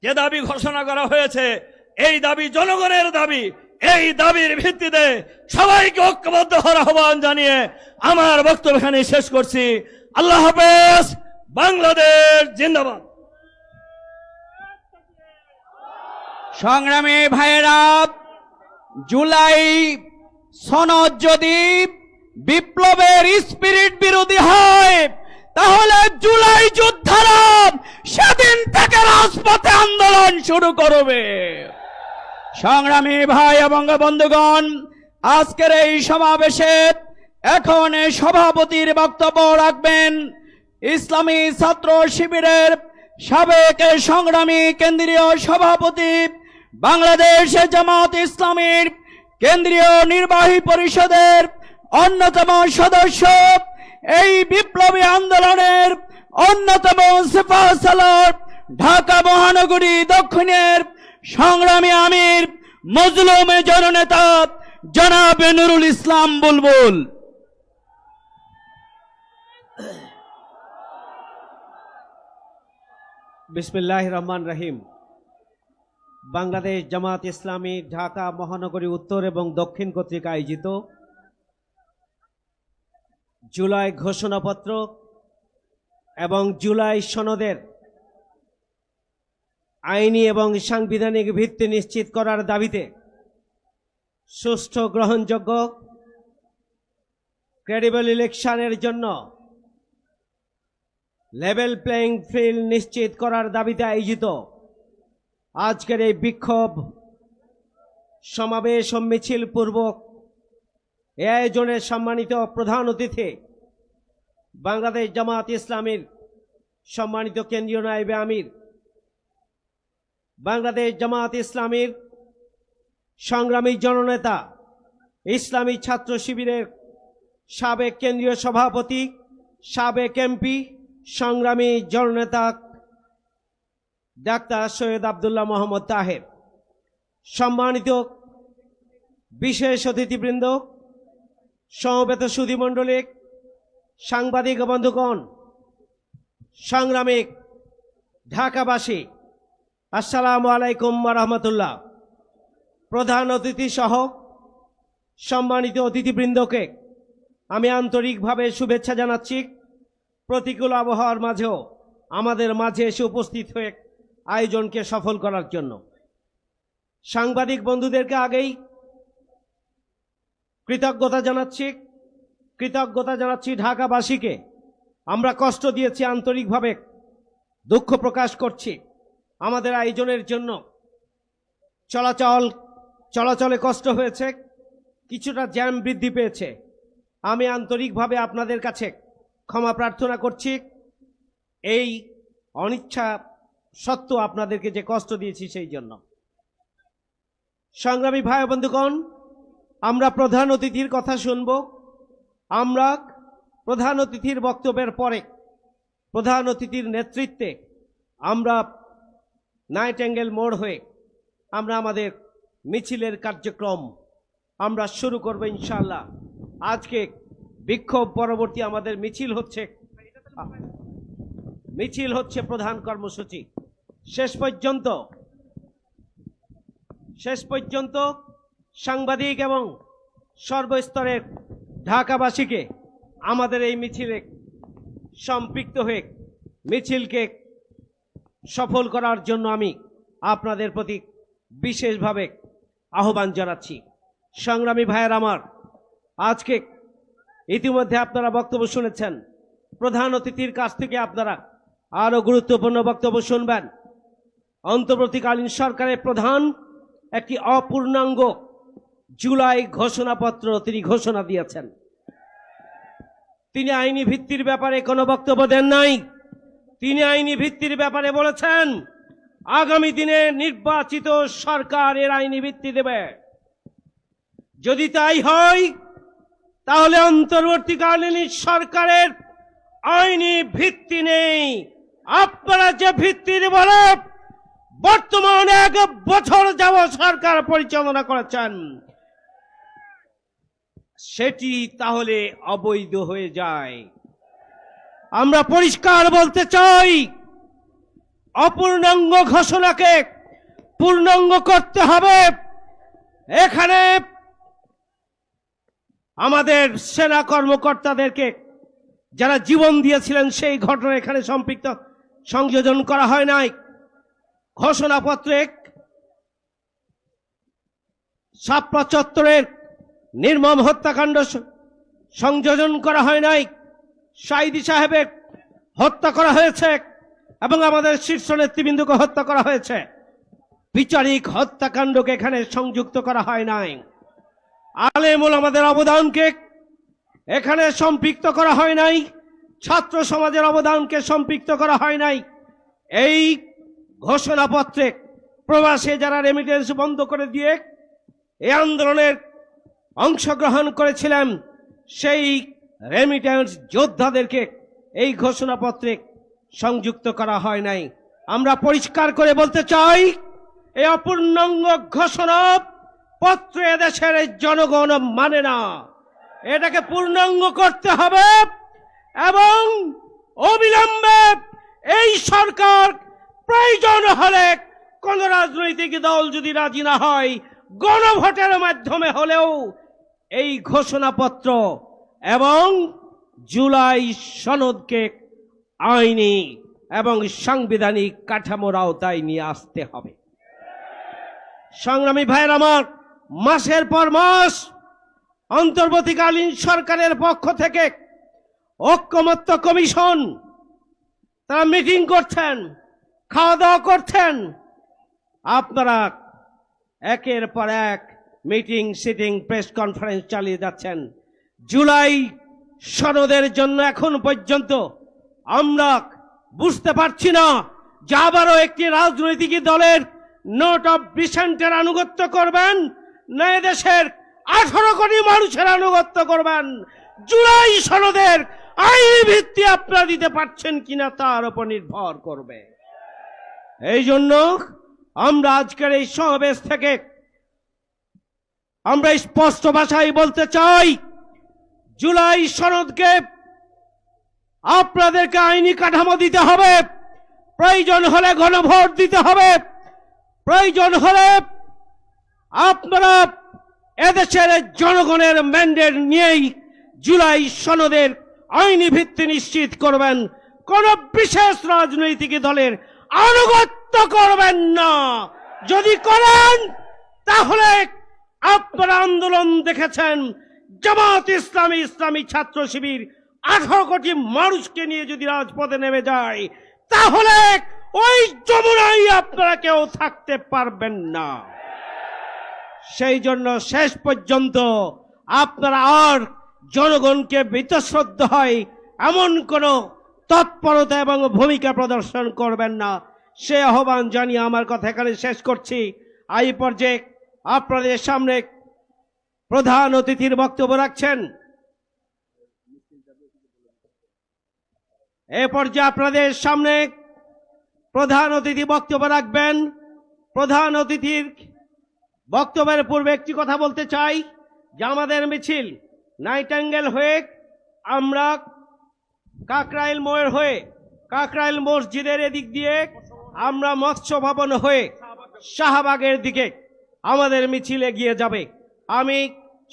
যে দাবি ঘোষণা করা হয়েছে, এই দাবি জনগণের দাবি। এই দাবির ভিত্তিতে সবাইকে ঐক্যবদ্ধ হওয়ার আহ্বান জানিয়ে আমার বক্তব্য এখানে শেষ করছি। আল্লাহ হাফেজ। বাংলাদেশ জিন্দাবাদ। সংগ্রামী ভাইয়েরা, জুলাই সনদ যদি বিপ্লবের স্পিরিট বিরোধী হয়, তাহলে জুলাই যোদ্ধারা সেদিন থেকে রাজপথে আন্দোলন শুরু করবে। সংগ্রামী ভাই এবং বন্ধুগণ, আজকের এই সমাবেশে এখন সভাপতির বক্তব্য রাখবেন ইসলামী ছাত্র শিবিরের সাবেক সংগ্রামী কেন্দ্রীয় সভাপতি, বাংলাদেশ জামাত ইসলামীর কেন্দ্রীয় নির্বাহী পরিষদের অন্যতম সদস্য, এই বিপ্লবী আন্দোলনের অন্যতম সেফাসালার, ঢাকা মহানগরী দক্ষিণের সংগ্রামী আমির, মজলুম জননেতা জনাব নুরুল ইসলাম বুলবুল। বিসমিল্লাহির রহমানির রহিম। বাংলাদেশ জামাত ইসলামী ঢাকা মহানগরী উত্তর এবং দক্ষিণ কর্তৃক আয়োজিত জুলাই ঘোষণাপত্র এবং জুলাই সনদের আইনি এবং সাংবিধানিক ভিত্তি নিশ্চিত করার দাবিতে সুষ্ঠু, গ্রহণযোগ্য, ক্রেডিবল ইলেকশনের জন্য লেভেল প্লেইং ফিল্ড নিশ্চিত করার দাবিতে আয়োজিত আজকের এই বিক্ষোভ সমাবেশ ও মিছিল পূর্বক এ আয়োজনের সম্মানিত প্রধান অতিথি, বাংলাদেশ জামাত ইসলামীর সম্মানিত কেন্দ্রীয় নায়েবে আমির, বাংলাদেশ জামাত ইসলামীর সংগ্রামী জননেতা, ইসলামী ছাত্র শিবিরের সাবেক কেন্দ্রীয় সভাপতি, সাবেক এমপি, সংগ্রামী জননেতা ডাক্তার সৈয়দ আব্দুল্লাহ মোহাম্মদ তাহের, সম্মানিত বিশেষ অতিথিবৃন্দ, সমবেত সুধীমণ্ডলী, সাংবাদিক বন্ধুগণ, সংগ্রামী ঢাকাবাসী, আসসালামু আলাইকুম ওয়া রাহমাতুল্লাহ। প্রধান অতিথি সহ সম্মানিত অতিথিবৃন্দকে আমি আন্তরিকভাবে শুভেচ্ছা জানাচ্ছি। প্রতিকূল আবহাওয়ার মাঝেও আমাদের মাঝে এসে উপস্থিত হয়ে আয়োজনকে সফল করার জন্য সাংবাদিক বন্ধুদেরকে আগেই কৃতজ্ঞতা জানাচ্ছি ঢাকাবাসীকে। আমরা কষ্ট দিয়েছি, আন্তরিকভাবে দুঃখ প্রকাশ করছি। আমাদের আয়োজনের জন্য চলাচলে কষ্ট হয়েছে, কিছুটা জ্যাম বৃদ্ধি পেয়েছে। আমি আন্তরিকভাবে আপনাদের কাছে ক্ষমা প্রার্থনা করছি এই অনিচ্ছা সত্ত্বেও আপনাদেরকে যে কষ্ট দিয়েছি সেই জন্য। সংগ্রামী ভাই ও বন্ধুগণ, আমরা প্রধান অতিথির কথা শুনব। আমরা প্রধান অতিথির বক্তব্যের পরে প্রধান অতিথির নেতৃত্বে আমরা নাইটেঙ্গেল মোড় হয়ে আমরা আমাদের মিছিলের কার্যক্রম আমরা শুরু করব ইনশাআল্লাহ। আজকে বিক্ষোভ পরবর্তী আমাদের মিছিল হচ্ছে প্রধান কর্মসূচি। শেষ পর্যন্ত সাংবাদিক এবং সর্বস্তরের ঢাকাবাসীকে আমাদের এই মিছিলে সম্পৃক্ত হয়ে মিছিলকে সফল করার জন্য আমি আপনাদের প্রতি বিশেষভাবে আহ্বান জানাচ্ছি। সংগ্রামী ভাইয়ের আমার, আজকে ইতিমধ্যে আপনারা বক্তব্য শুনেছেন। প্রধান অতিথির কাছ থেকে আপনারা আরো গুরুত্বপূর্ণ বক্তব্য শুনবেন। অন্তর্বর্তীকালীন সরকারের প্রধান একটি অপূর্ণাঙ্গ জুলাই ঘোষণাপত্র তিনি ঘোষণা দিয়েছেন। তিনি আইনি ভিত্তির ব্যাপারে কোনো বক্তব্য দেন নাই। তিনি আইনি ভিত্তির ব্যাপারে বলেছেন আগামী দিনে নির্বাচিত সরকার এর আইনি ভিত্তি দেবে। যদি তাই হয় তাহলে অন্তর্বর্তীকালীন সরকারের আইনি ভিত্তি নেই। আপনারা যে ভিত্তির বলে বর্তমানে 1 বছর যাবৎ সরকার পরিচালনা করেছেন সেটি তাহলে অবৈধ হয়ে যায়। আমরা পরিষ্কার বলতে চাই, অপূর্ণাঙ্গ ঘোষণাকে পূর্ণাঙ্গ করতে হবে। এখানে আমাদের সেনা কর্মকর্তাদেরকে যারা জীবন দিয়েছিলেন সেই ঘটনা এখানে সম্পৃক্ত সংযোজন করা হয় নাই। ঘোষণাপত্রে শাপলা চত্বরের নির্মম হত্যাকাণ্ড সংযোজন করা হয় নাই। সাইদি সাহেবের হত্যা করা হয়েছে এবং আমাদের শীর্ষ নেতৃবৃন্দকে হত্যা করা হয়েছে। বিচারিক হত্যাকাণ্ডকে এখানে সংযুক্ত করা হয় নাই। আলেম ওলামাদের অবদানকে এখানে সম্পৃক্ত করা হয় নাই। ছাত্র সমাজের অবদানকে সম্পৃক্ত করা হয় নাই। এই ঘোষণাপত্রে প্রবাসে যারা রেমিটেন্স বন্ধ করে দিয়ে এই আন্দোলনের অংশগ্রহণ করেছিলেন সেই রেমিটেন্স যোদ্ধাদেরকে এই ঘোষণাপত্রে সংযুক্ত করা হয় নাই। আমরা পরিষ্কার করে বলতে চাই, এই অপূর্ণাঙ্গ ঘোষণা পত্র এদেশের জনগণ মানে না। এটাকে পূর্ণাঙ্গ করতে হবে এবং অবিলম্বে এই সরকার প্রয়োজন হলে কোন রাজনৈতিক দল যদি রাজি না হয় গণভোটের মাধ্যমে হলেও এই ঘোষণাপত্র এবং জুলাই সনদকে আইনি এবং সাংবিধানিক কাঠামোর আওতায় নিয়ে আসতে হবে। সংগ্রামী ভাইয়ের আমার, মাসের পর মাস অন্তর্বর্তীকালীন সরকারের পক্ষ থেকে ঐকমত্য কমিশন তারা মিটিং করছেন, খাওয়া দাওয়া করছেন। আপনারা একের পর এক মিটিং সিটিং প্রেস কনফারেন্স চালিয়ে যাচ্ছেন। জুলাই সনদের জন্য এখন পর্যন্ত আমরা বুঝতে পারছি না যে আবারও একটি রাজনৈতিক দলের নোট অফ ডিসেন্টের আনুগত্য করবেন না এদেশের 18 কোটি মানুষের আনুগত্য করবেন। জুলাই সনদের আইনি ভিত্তি আপনারা দিতে পারছেন কিনা তার উপর নির্ভর করবে। এই জন্য আমরা আজকের এই সমাবেশ থেকে আমরা স্পষ্ট ভাষায় বলতে চাই, জুলাই সনদকে আপনাদেরকে আইনি কাঠামো দিতে হবে, প্রয়োজন হলে গণভোট দিতে হবে, প্রয়োজন হলে আপনারা এদেশের জনগণের ম্যান্ডেট নিয়েই জুলাই সনদের আইনি ভিত্তি নিশ্চিত করবেন। কোন বিশেষ রাজনৈতিক দলের আনুগত্য করবেন না। যদি করেন তাহলে আপনারা আন্দোলন দেখেছেন, জামাত ইসলামী, ইসলামী ছাত্র শিবির 18 কোটি মানুষকে নিয়ে যদি রাজপথে নেমে যায় তাহলে ওই যমুনায় আপনারা কেউ থাকতে পারবেন না। সেই জন্য শেষ পর্যন্ত আপনারা আর জনগণকে বীতশ্রদ্ধ হয় এমন কোনো তৎপরতা এবং ভূমিকা প্রদর্শন করবেন না, সে আহ্বান জানিয়ে আমার কথা এখানে শেষ করছি। এই পর্যায়ে আপনাদের সামনে প্রধান অতিথির বক্তব্য রাখছেন, এ পর্যায়ে আপনাদের সামনে প্রধান অতিথি বক্তব্য রাখবেন। প্রধান অতিথির বক্তব্যের পূর্বে একটি কথা বলতে চাই যে আমাদের মিছিল নাইটাঙ্গেল হয়ে আমরা কাকরাইল মোড় হয়ে কাকরাইল মসজিদের এদিক দিয়ে আমরা মৎস্য ভবন হয়ে শাহবাগের দিকে আমাদের মিছিল এগিয়ে যাবে। আমি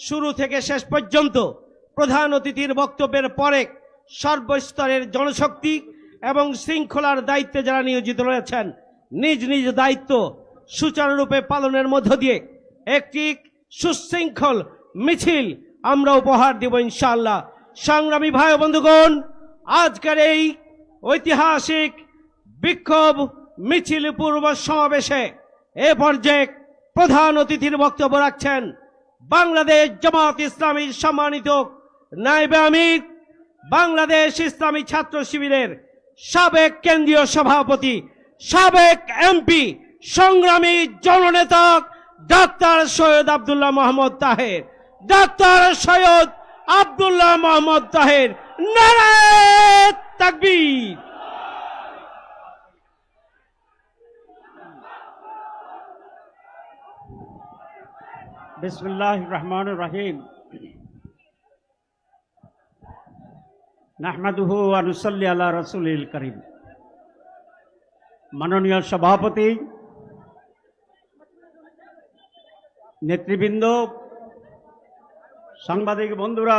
শুরু থেকে শেষ পর্যন্ত প্রধান অতিথির বক্তব্যের পরে সর্বস্তরের জনশক্তি এবং শৃঙ্খলার দায়িত্বে যারা নিয়োজিত রয়েছেন নিজ নিজ দায়িত্ব সুচারুরূপে পালনের মধ্য দিয়ে একটি সুশৃঙ্খল মিছিল আমরা উপহার দেব ইনশাআল্লাহ। সংগ্রামী ভাই ও বন্ধুগণ, আজকের এই ঐতিহাসিক বিক্ষোভ মিছিল পূর্ব সমাবেশে এ পর্যায়ে প্রধান অতিথির বক্তব্য রাখছেন বাংলাদেশ জামাত ইসলামীর সম্মানিত নায়েবে আমির, বাংলাদেশ ইসলামী ছাত্র শিবিরের সাবেক কেন্দ্রীয় সভাপতি, সাবেক এমপি, সংগ্রামী জননেতা ডাক্তার সৈয়দ আব্দুল্লাহ মোহাম্মদ তাহের। ডাক্তার সৈয়দ আব্দুল্লাহ মোহাম্মদ তাহের, নারায়ে তাকবীর। বিসমিল্লাহির রহমানির রহিম। নাহমাদুহু ওয়া নুসাল্লি আলা রাসূলিল কারীম। মাননীয় সভাপতি, নেতৃবৃন্দ, সাংবাদিক বন্ধুরা,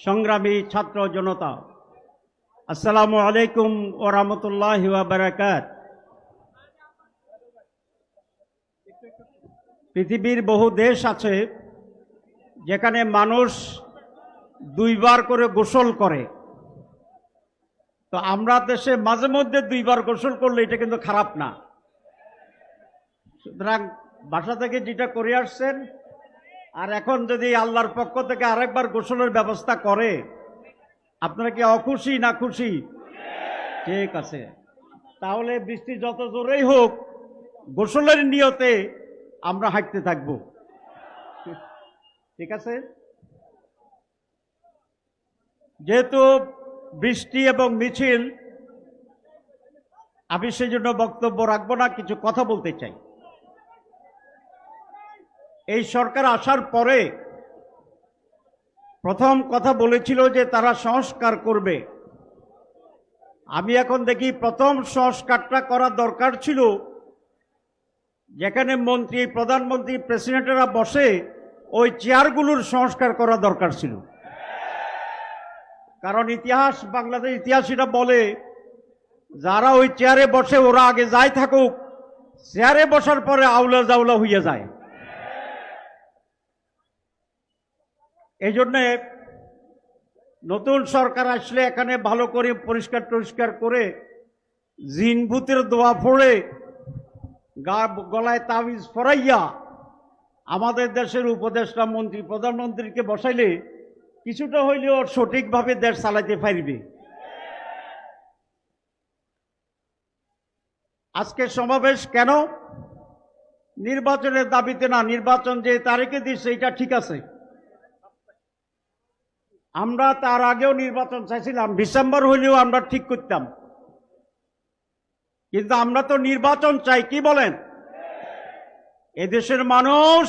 সংগ্রামী ছাত্র জনতা, আসসালামু আলাইকুম ওয়া রাহমাতুল্লাহি ওয়া বারাকাতুহু। পৃথিবীর বহু দেশ আছে যেখানে মানুষ দুইবার করে গোসল করে, তো আমরা দেশে মাঝে মধ্যে দুইবার গোসল করলে এটা কিন্তু খারাপ না। সুতরাং বাসা থেকে যেটা করে আসছেন আর এখন যদি আল্লাহর পক্ষ থেকে আরেকবার গোসলের ব্যবস্থা করে, আপনারা কি অখুশি না খুশি? ঠিক আছে, তাহলে বৃষ্টি যত জোরেই হোক গোসলের নিয়তে আমরা হাঁটতে থাকবো, ঠিক আছে? যেহেতু বৃষ্টি এবং মিছিল, আমি সেই জন্য বক্তব্য রাখবো না, কিছু কথা বলতে চাই। এই সরকার আসার পরে প্রথম কথা বলেছিল যে তারা সংস্কার করবে। আমি এখন দেখি প্রথম সংস্কারটা করা দরকার ছিল যেখানে মন্ত্রী, প্রধানমন্ত্রী, প্রেসিডেন্টরা বসে ওই চেয়ারগুলোর সংস্কার করা দরকার ছিল। কারণ ইতিহাস, বাংলাদেশ ইতিহাস এটা বলে যারা ওই চেয়ারে বসে ওরা আগে যাই থাকুক, চেয়ারে বসার পরে আউলা জাউলা হইয়া যায়। এই জন্যে নতুন সরকার আসলে এখানে ভালো করে পরিষ্কার করে জিন ভূতের দোয়া পড়ে গলায় তাবিজ ফরাইয়া আমাদের দেশের উপদেষ্টা, মন্ত্রী, প্রধানমন্ত্রীকে বসাইলে কিছুটা হইলেও সঠিকভাবে দেশ চালাইতে পারবে। আজকে সমাবেশ কেন? নির্বাচনের দাবিতে না, নির্বাচন যে তারিখে দিচ্ছে এটা ঠিক আছে। আমরা তার আগেও নির্বাচন চাইছিলাম, ডিসেম্বর হইলেও আমরা ঠিক করতাম, কিন্তু আমরা তো নির্বাচন চাই। কি বলেন? এদেশের মানুষ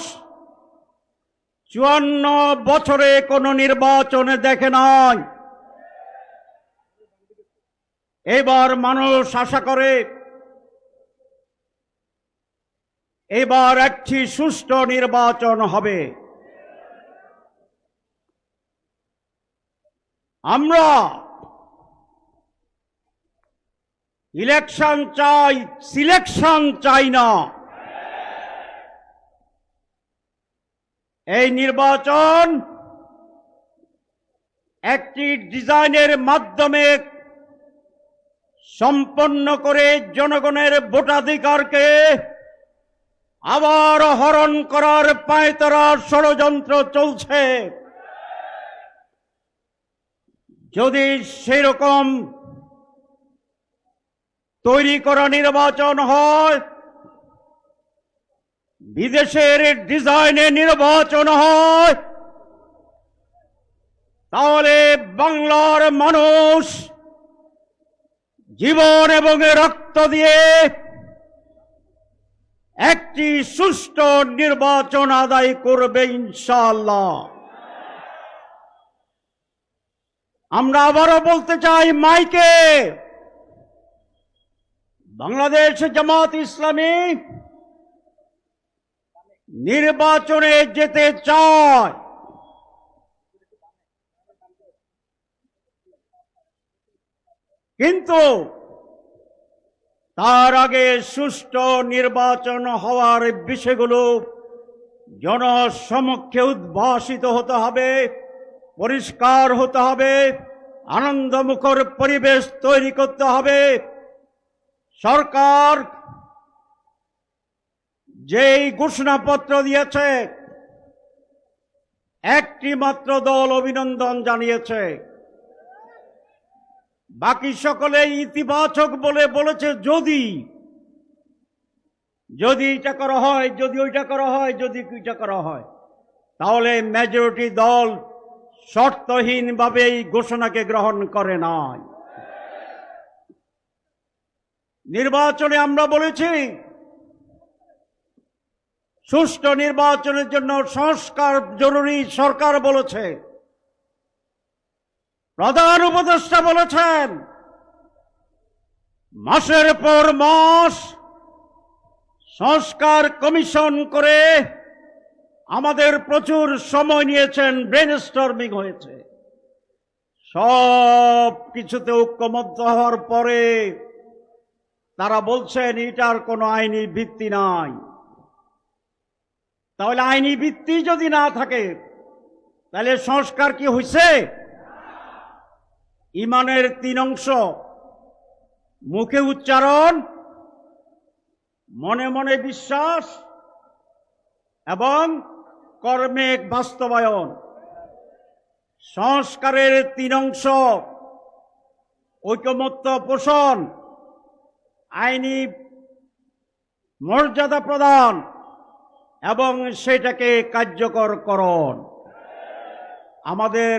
54 বছরে কোনো নির্বাচনে দেখে নাই। এবার মানুষ আশা করে এবার একটি সুষ্ঠু নির্বাচন হবে। আমরা ইলেকশন চাই, সিলেকশন চাই না। এই নির্বাচন একটি ডিজাইনের মাধ্যমে সম্পন্ন করে জনগণের ভোটাধিকারকে আবার হরণ করার পায়তারা ষড়যন্ত্র চলছে। যদি সেরকম তৈরি করা নির্বাচন হয়, বিদেশের ডিজাইনে নির্বাচন হয়, তাহলে বাংলার মানুষ জীবন এবং রক্ত দিয়ে একটি সুষ্ঠু নির্বাচন আদায় করবে ইনশাআল্লাহ। আমরা আবারও বলতে চাই মাইকে, বাংলাদেশ জামাত ইসলামী নির্বাচনে যেতে চায়, কিন্তু তার আগে সুষ্ঠু নির্বাচন হওয়ার বিষয়গুলো জনসমক্ষে উদ্ভাসিত হতে হবে, পরিষ্কার হতে হবে, আনন্দমুখর পরিবেশ তৈরি করতে হবে। সরকার যেই ঘোষণাপত্র দিয়েছে, একটি মাত্র দল অভিনন্দন জানিয়েছে, বাকি সকলে ইতিবাচক বলে বলেছে যদি এটা করা হয়, যদি ওইটা করা হয়, যদি ওইটা করা হয়, তাহলে মেজরিটি দল শর্তহীনভাবে এই ঘোষণাকে গ্রহণ করে নাই। নির্বাচনে আমরা বলেছি সুষ্ঠু নির্বাচনের জন্য সংস্কার জরুরি, সরকার বলেছে, প্রধান উপদেষ্টা বলেছেন, মাসের পর মাস সংস্কার কমিশন করে আমাদের প্রচুর সময় নিয়েছেন, ব্রেনস্টর্মিং হয়েছে। সব কিছুতে ঐক্যমত্য হওয়ার পরে তারা বলছেন এটার কোনো আইনি ভিত্তি নাই। তাহলে আইনি ভিত্তি যদি না থাকে তাহলে সংস্কার কি হয়েছে? ইমানের 3 অংশ, মুখে উচ্চারণ, মনে মনে বিশ্বাস এবং কর্মে বাস্তবায়ন। সংস্কারের 3 অংশ, ঐকমত্য পোষণ, আইনি মর্যাদা প্রদান এবং সেটাকে কার্যকরকরণ। আমাদের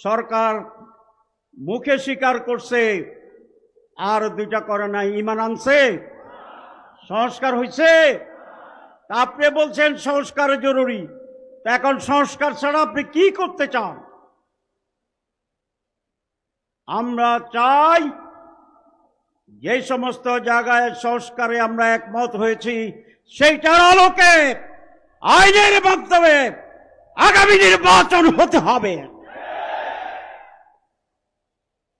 সরকার মুখে স্বীকার করছে, আর 2টা করে নাই। ঈমান আনছে, সংস্কার হয়েছে। আপনি বলছেন সংস্কার জরুরি, তা এখন সংস্কার ছাড়া আপনি কি করতে চান? আমরা চাই যে সমস্ত জায়গায় সংস্কারে আমরা একমত হয়েছি সেইটার আলোকে আইনের মাধ্যমে আগামী নির্বাচন হতে হবে।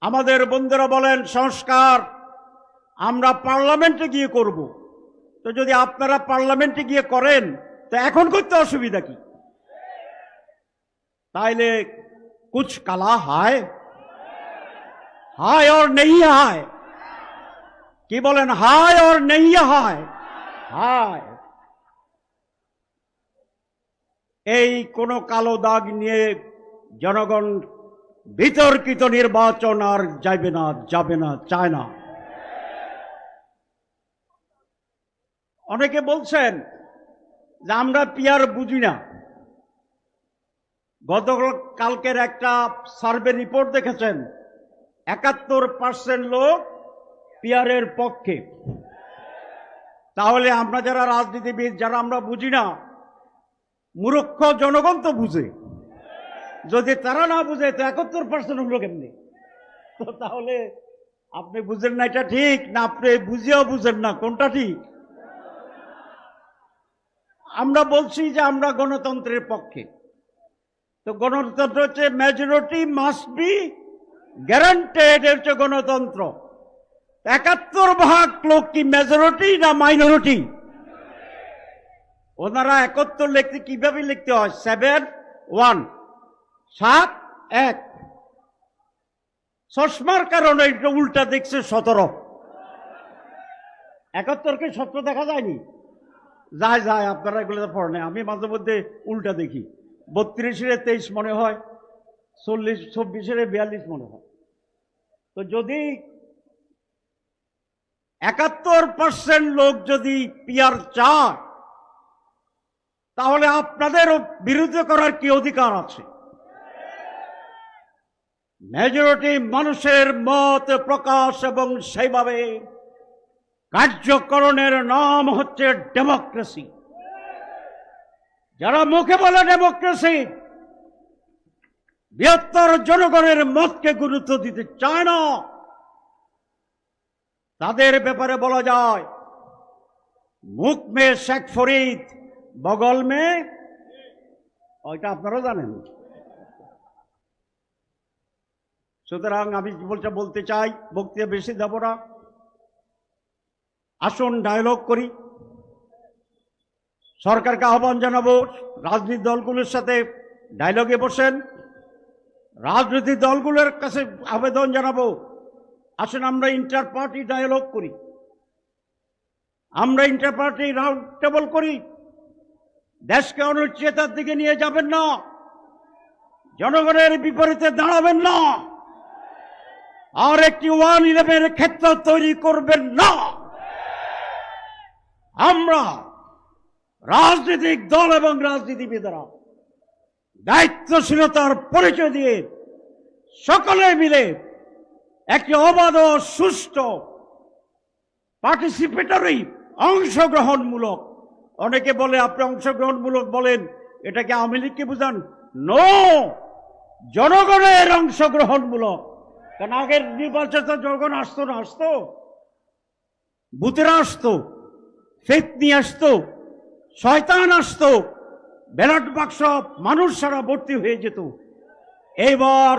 আমাদের বন্ধুরা বলেন সংস্কার আমরা পার্লামেন্টে গিয়ে করব। তো যদি আপনারা পার্লামেন্টে গিয়ে করেন তো এখন করতে অসুবিধা কি? তাইলে কুছ কালা হায়, হায় और नहीं হায়, কি বলেন? হায় और नहीं হায়, হায়। এই কোন কালো দাগ নিয়ে জনগণ বিতর্কিত নির্বাচন আর যাবে না, চায় না। অনেকে বলছেন যে আমরা পিয়ার বুঝি না। গতকালকের একটা সার্ভে রিপোর্ট দেখেছেন, 71% লোক পিয়ারের পক্ষে। তাহলে আমরা যারা রাজনীতিবিদ, যারা আমরা বুঝি না, মূর্খ জনগণ তো বুঝে। যদি তারা না বুঝে তো 71% হলো কেমনি? তো তাহলে আপনি বুঝেন না এটা ঠিক, না আপনি বুঝেও বুঝেন না কোনটা ঠিক? আমরা বলছি যে আমরা গণতন্ত্রের পক্ষে। তো গণতন্ত্র হচ্ছে মেজরিটি মাস্ট বি গ্যারান্টেড, হচ্ছে গণতন্ত্র। 71% লোক কি মেজরিটি না মাইনরিটি? ওনারা 71 লিখতে কিভাবে লিখতে হয়? 7-1, 7-1। চশমার কারণে এটা উল্টা দেখছে 17। 71কে 17 দেখা যায়নি? যায়, আপনারা এগুলো পড়েন। আমি মাঝে মধ্যে উল্টা দেখি। 32-23 মনে হয়, 42 মনে হয়। তো যদি 71% লোক যদি পিয়ার চায়, তাহলে আপনাদের বিরুদ্ধে করার কি অধিকার আছে? মেজরিটি মানুষের মত প্রকাশ এবং সেইভাবে কার্যকরণের নাম হচ্ছে ডেমোক্রেসি। যারা মুখে বলে ডেমোক্রেসি, বৃহত্তর জনগণের মতকে গুরুত্ব দিতে চায় না, তাদের ব্যাপারে বলা যায় মুখ মে শেখ ফরিদ, বগল মে, ওইটা আপনারা জানেন। সুতরাং আমি বলতে চাই, বক্তৃতা বেশি দেব না, আসুন ডায়লগ করি। সরকারকে আহ্বান জানাবো, রাজনৈতিক দলগুলোর সাথে ডায়লগে বসেন। রাজনৈতিক দলগুলোর কাছে আবেদন জানাবো, আসুন আমরা ইন্টার পার্টি ডায়ালগ করি, আমরা ইন্টার পার্টি রাউন্ড টেবল করি। দেশকে অনিশ্চয়তার দিকে নিয়ে যাবেন না, জনগণের বিপরীতে দাঁড়াবেন না, আর একটি 111 ক্ষেত্র তৈরি করবেন না। আমরা রাজনৈতিক দল এবং রাজনীতিবিদরা দায়িত্বশীলতার পরিচয় দিয়ে সকলে মিলে একটি অবাধ ও সুষ্ঠু পার্টিসিপেটরি অংশগ্রহণমূলক, অনেকে বলে আপনি অংশগ্রহণমূলক বলেন, এটাকে আওয়ামী লীগকে বুঝান? নো, জনগণের অংশগ্রহণমূলক। কারণ আগের নির্বাচনে জনগণ আসতো, বুথেরা আসতো, ফেক নিয়ে আসতো, শয়তান আসতো, ব্যালট বাক্স মানুষ সারা ভর্তি হয়ে যেত। এইবার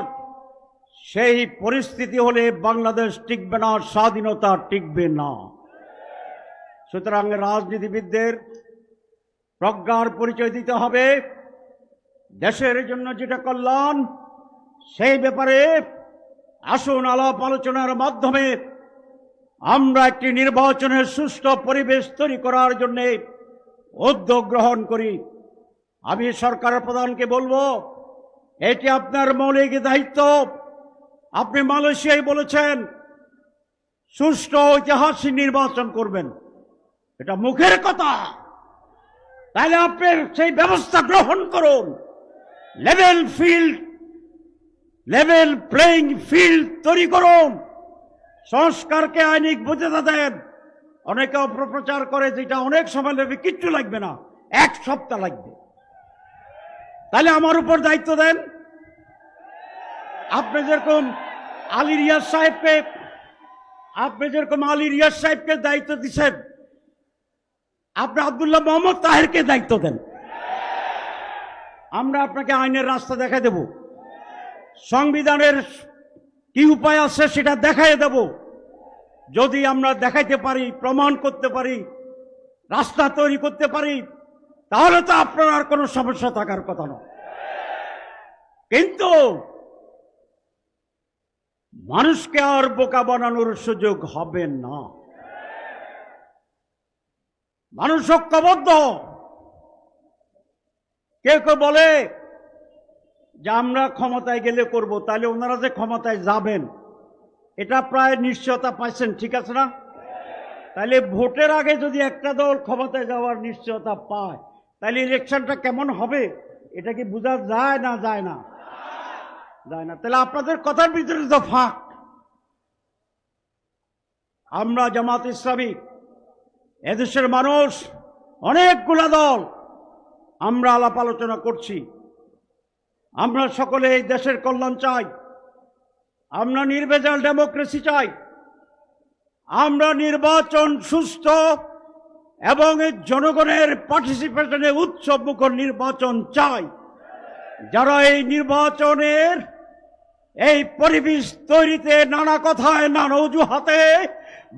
সেই পরিস্থিতি হলে বাংলাদেশ টিকবে না, স্বাধীনতা টিকবে না। সুতরাং রাজনীতিবিদদের প্রজ্ঞার পরিচয় দিতে হবে, দেশের জন্য যেটা কল্যাণ সেই ব্যাপারে আসুন আলাপ আলোচনার মাধ্যমে আমরা একটি নির্বাচনের সুষ্ঠু পরিবেশ তৈরি করার জন্য উদ্যোগ গ্রহণ করি। আমি সরকারের প্রধানকে বলবো, এটি আপনার মৌলিক দায়িত্ব। আপনি মালয়েশিয়ায় বলেছেন সুষ্ঠু ঐতিহাসিক নির্বাচন করবেন, এটা মুখের কথা, তাহলে আপনি সেই ব্যবস্থা গ্রহণ করুন। লেভেল প্লেইং ফিল্ড তৈরি করুন, সংস্কারকে আইনিক বৈধতা দেন। অনেকে অপপ্রচার করে যেটা অনেক সময় লাগবে, কিচ্ছু লাগবে না, 1 সপ্তাহ লাগবে। তাহলে আমার উপর দায়িত্ব দেন। আপনি যেরকম আলী রিয়াজ সাহেবকে দায়িত্ব দিচ্ছেন, আপনি আব্দুল্লাহ মোহাম্মদ তাহেরকে দায়িত্ব দেন। আমরা আপনাকে আইনের রাস্তা দেখাই দেব, সংবিধানের কি উপায় আছে সেটা দেখাই দেব। যদি আমরা দেখাইতে পারি, প্রমাণ করতে পারি, রাস্তা তৈরি করতে পারি, তাহলে তো আপনার আর কোনো সমস্যা থাকার কথা নয়। কিন্তু মানুষকে আর বোকা বানানোর সুযোগ হবে না। মানুষ ঐক্যবদ্ধ। কেউ কেউ বলে যে আমরা ক্ষমতায় গেলে করব, তাহলে ওনারা যে ক্ষমতায় যাবেন এটা প্রায় নিশ্চয়তা পাইছেন, ঠিক আছে না? তাহলে ভোটের আগে যদি একটা দল ক্ষমতায় যাওয়ার নিশ্চয়তা পায়, তাহলে ইলেকশনটা কেমন হবে এটা কি বোঝা যায় না? যায় না। তাহলে আপনাদের কথার ভিতরে তো ফাঁক। আমরা জামাত ইসলামী, এদেশের মানুষ, অনেকগুলা দল, আমরা আলাপ আলোচনা করছি। আমরা সকলে এই দেশের কল্যাণ চাই, আমরা নির্ভেজাল ডেমোক্রেসি চাই, আমরা নির্বাচন সুস্থ এবং জনগণের পার্টিসিপেশনে উৎসবমুখর নির্বাচন চাই। যারা এই নির্বাচনের এই পরিবেশ তৈরিতে নানা কথায়, নানা অজুহাতে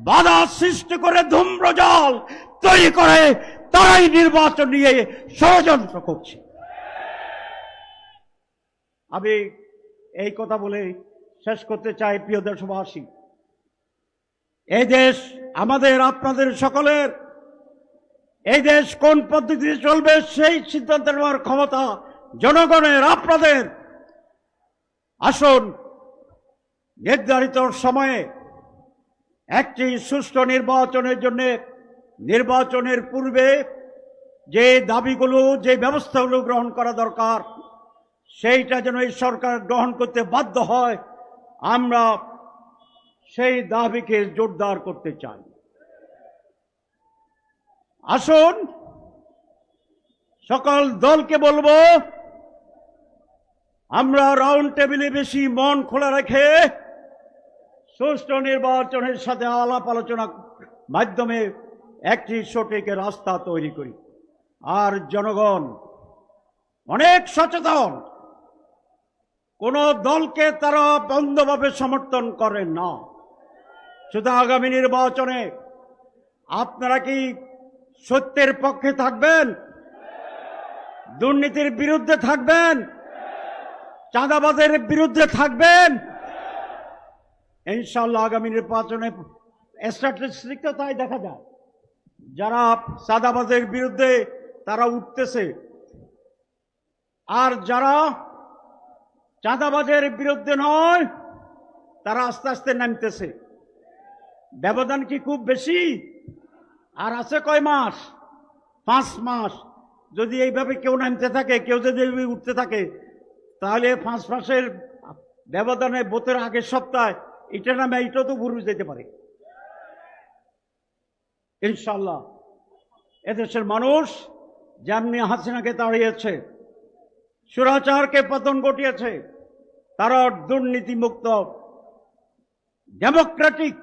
বাধা সৃষ্টি করে, ধূম্রজাল তৈরি করে, তারাই নির্বাচন নিয়ে ষড়যন্ত্র করছে। আমি এই কথা বলে শেষ করতে চাই। প্রিয় দেশবাসী, এই দেশ আমাদের, আপনাদের সকলের। এই দেশ কোন পদ্ধতিতে চলবে সেই সিদ্ধান্ত নেওয়ার ক্ষমতা জনগণের, আপনাদের। আসুন নির্ধারিত সময়ে একটি সুষ্ঠু নির্বাচনের জন্য নির্বাচনের পূর্বে যে দাবিগুলো যে ব্যবস্থাগুলো গ্রহণ করা দরকার সেইটা যেন এই সরকার গ্রহণ করতে বাধ্য হয়, আমরা সেই দাবিকে জোরদার করতে চাই। আসুন সকল দলকে বলবো, আমরা রাউন্ড টেবিলে বেশি মন খোলা রেখে সুষ্ঠু নির্বাচনের সাথে আলাপ আলোচনার মাধ্যমে একটি সঠিক রাস্তা তৈরি করি। আর জনগণ অনেক সচেতন, কোন দলকে তারা বন্ধভাবে সমর্থন করেন না। শুধু আগামী নির্বাচনে আপনারা কি সত্যের পক্ষে থাকবেন, দুর্নীতির বিরুদ্ধে থাকবেন, চাঁদাবাজের বিরুদ্ধে থাকবেন? ইনশাআল্লাহ আগামী নির্বাচনে স্ট্যাটিস্টিকটা তাই দেখা যায়, যারা চাঁদাবাজের বিরুদ্ধে তারা উঠতেছে, আর যারা চাঁদাবাজের বিরুদ্ধে নয় তারা আস্তে আস্তে নামতেছে। ব্যবধান কি খুব বেশি? আর আছে কয় মাস? 5 মাস। যদি এইভাবে কেউ নামতে থাকে, কেউ যদি উঠতে থাকে, তাহলে 5 মাসের ব্যবধানে ভোটের আগের সপ্তাহে এটা নামে এটা তো ঘুরে যেতে পারে। ইনশাল্লাহ এদেশের মানুষ যেমনি হাসিনাকে তাড়িয়েছে, স্বৈরাচারকে পতন ঘটিয়েছে, তারা দুর্নীতিমুক্ত ডেমোক্রেটিক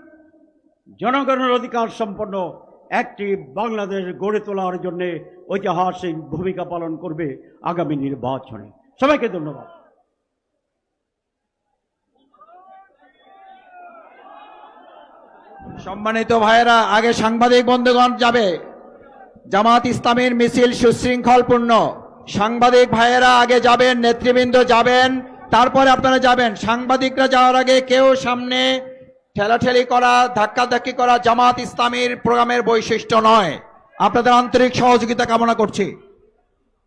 জনগণের অধিকার সম্পন্ন একটি বাংলাদেশ গড়ে তোলার জন্য ঐতিহাসিক ভূমিকা পালন করবে আগামী নির্বাচনে। সবাইকে ধন্যবাদ। সম্মানিত ভাইয়েরা, আগে সাংবাদিক বন্ধুগণ যাবে। জামাত ইসলামীর মিছিল সুশৃঙ্খলপূর্ণ। সাংবাদিক ভাইয়েরা আগে যাবেন, নেতৃবৃন্দ যাবেন, তারপরে আপনারা যাবেন। সাংবাদিকরা যাওয়ার আগে কেউ সামনে ঠেলাঠেলি করা, ধাক্কাধাক্কি করা জামাত ইসলামীর প্রোগ্রামের বৈশিষ্ট্য নয়। আপনাদের আন্তরিক সহযোগিতা কামনা করছি।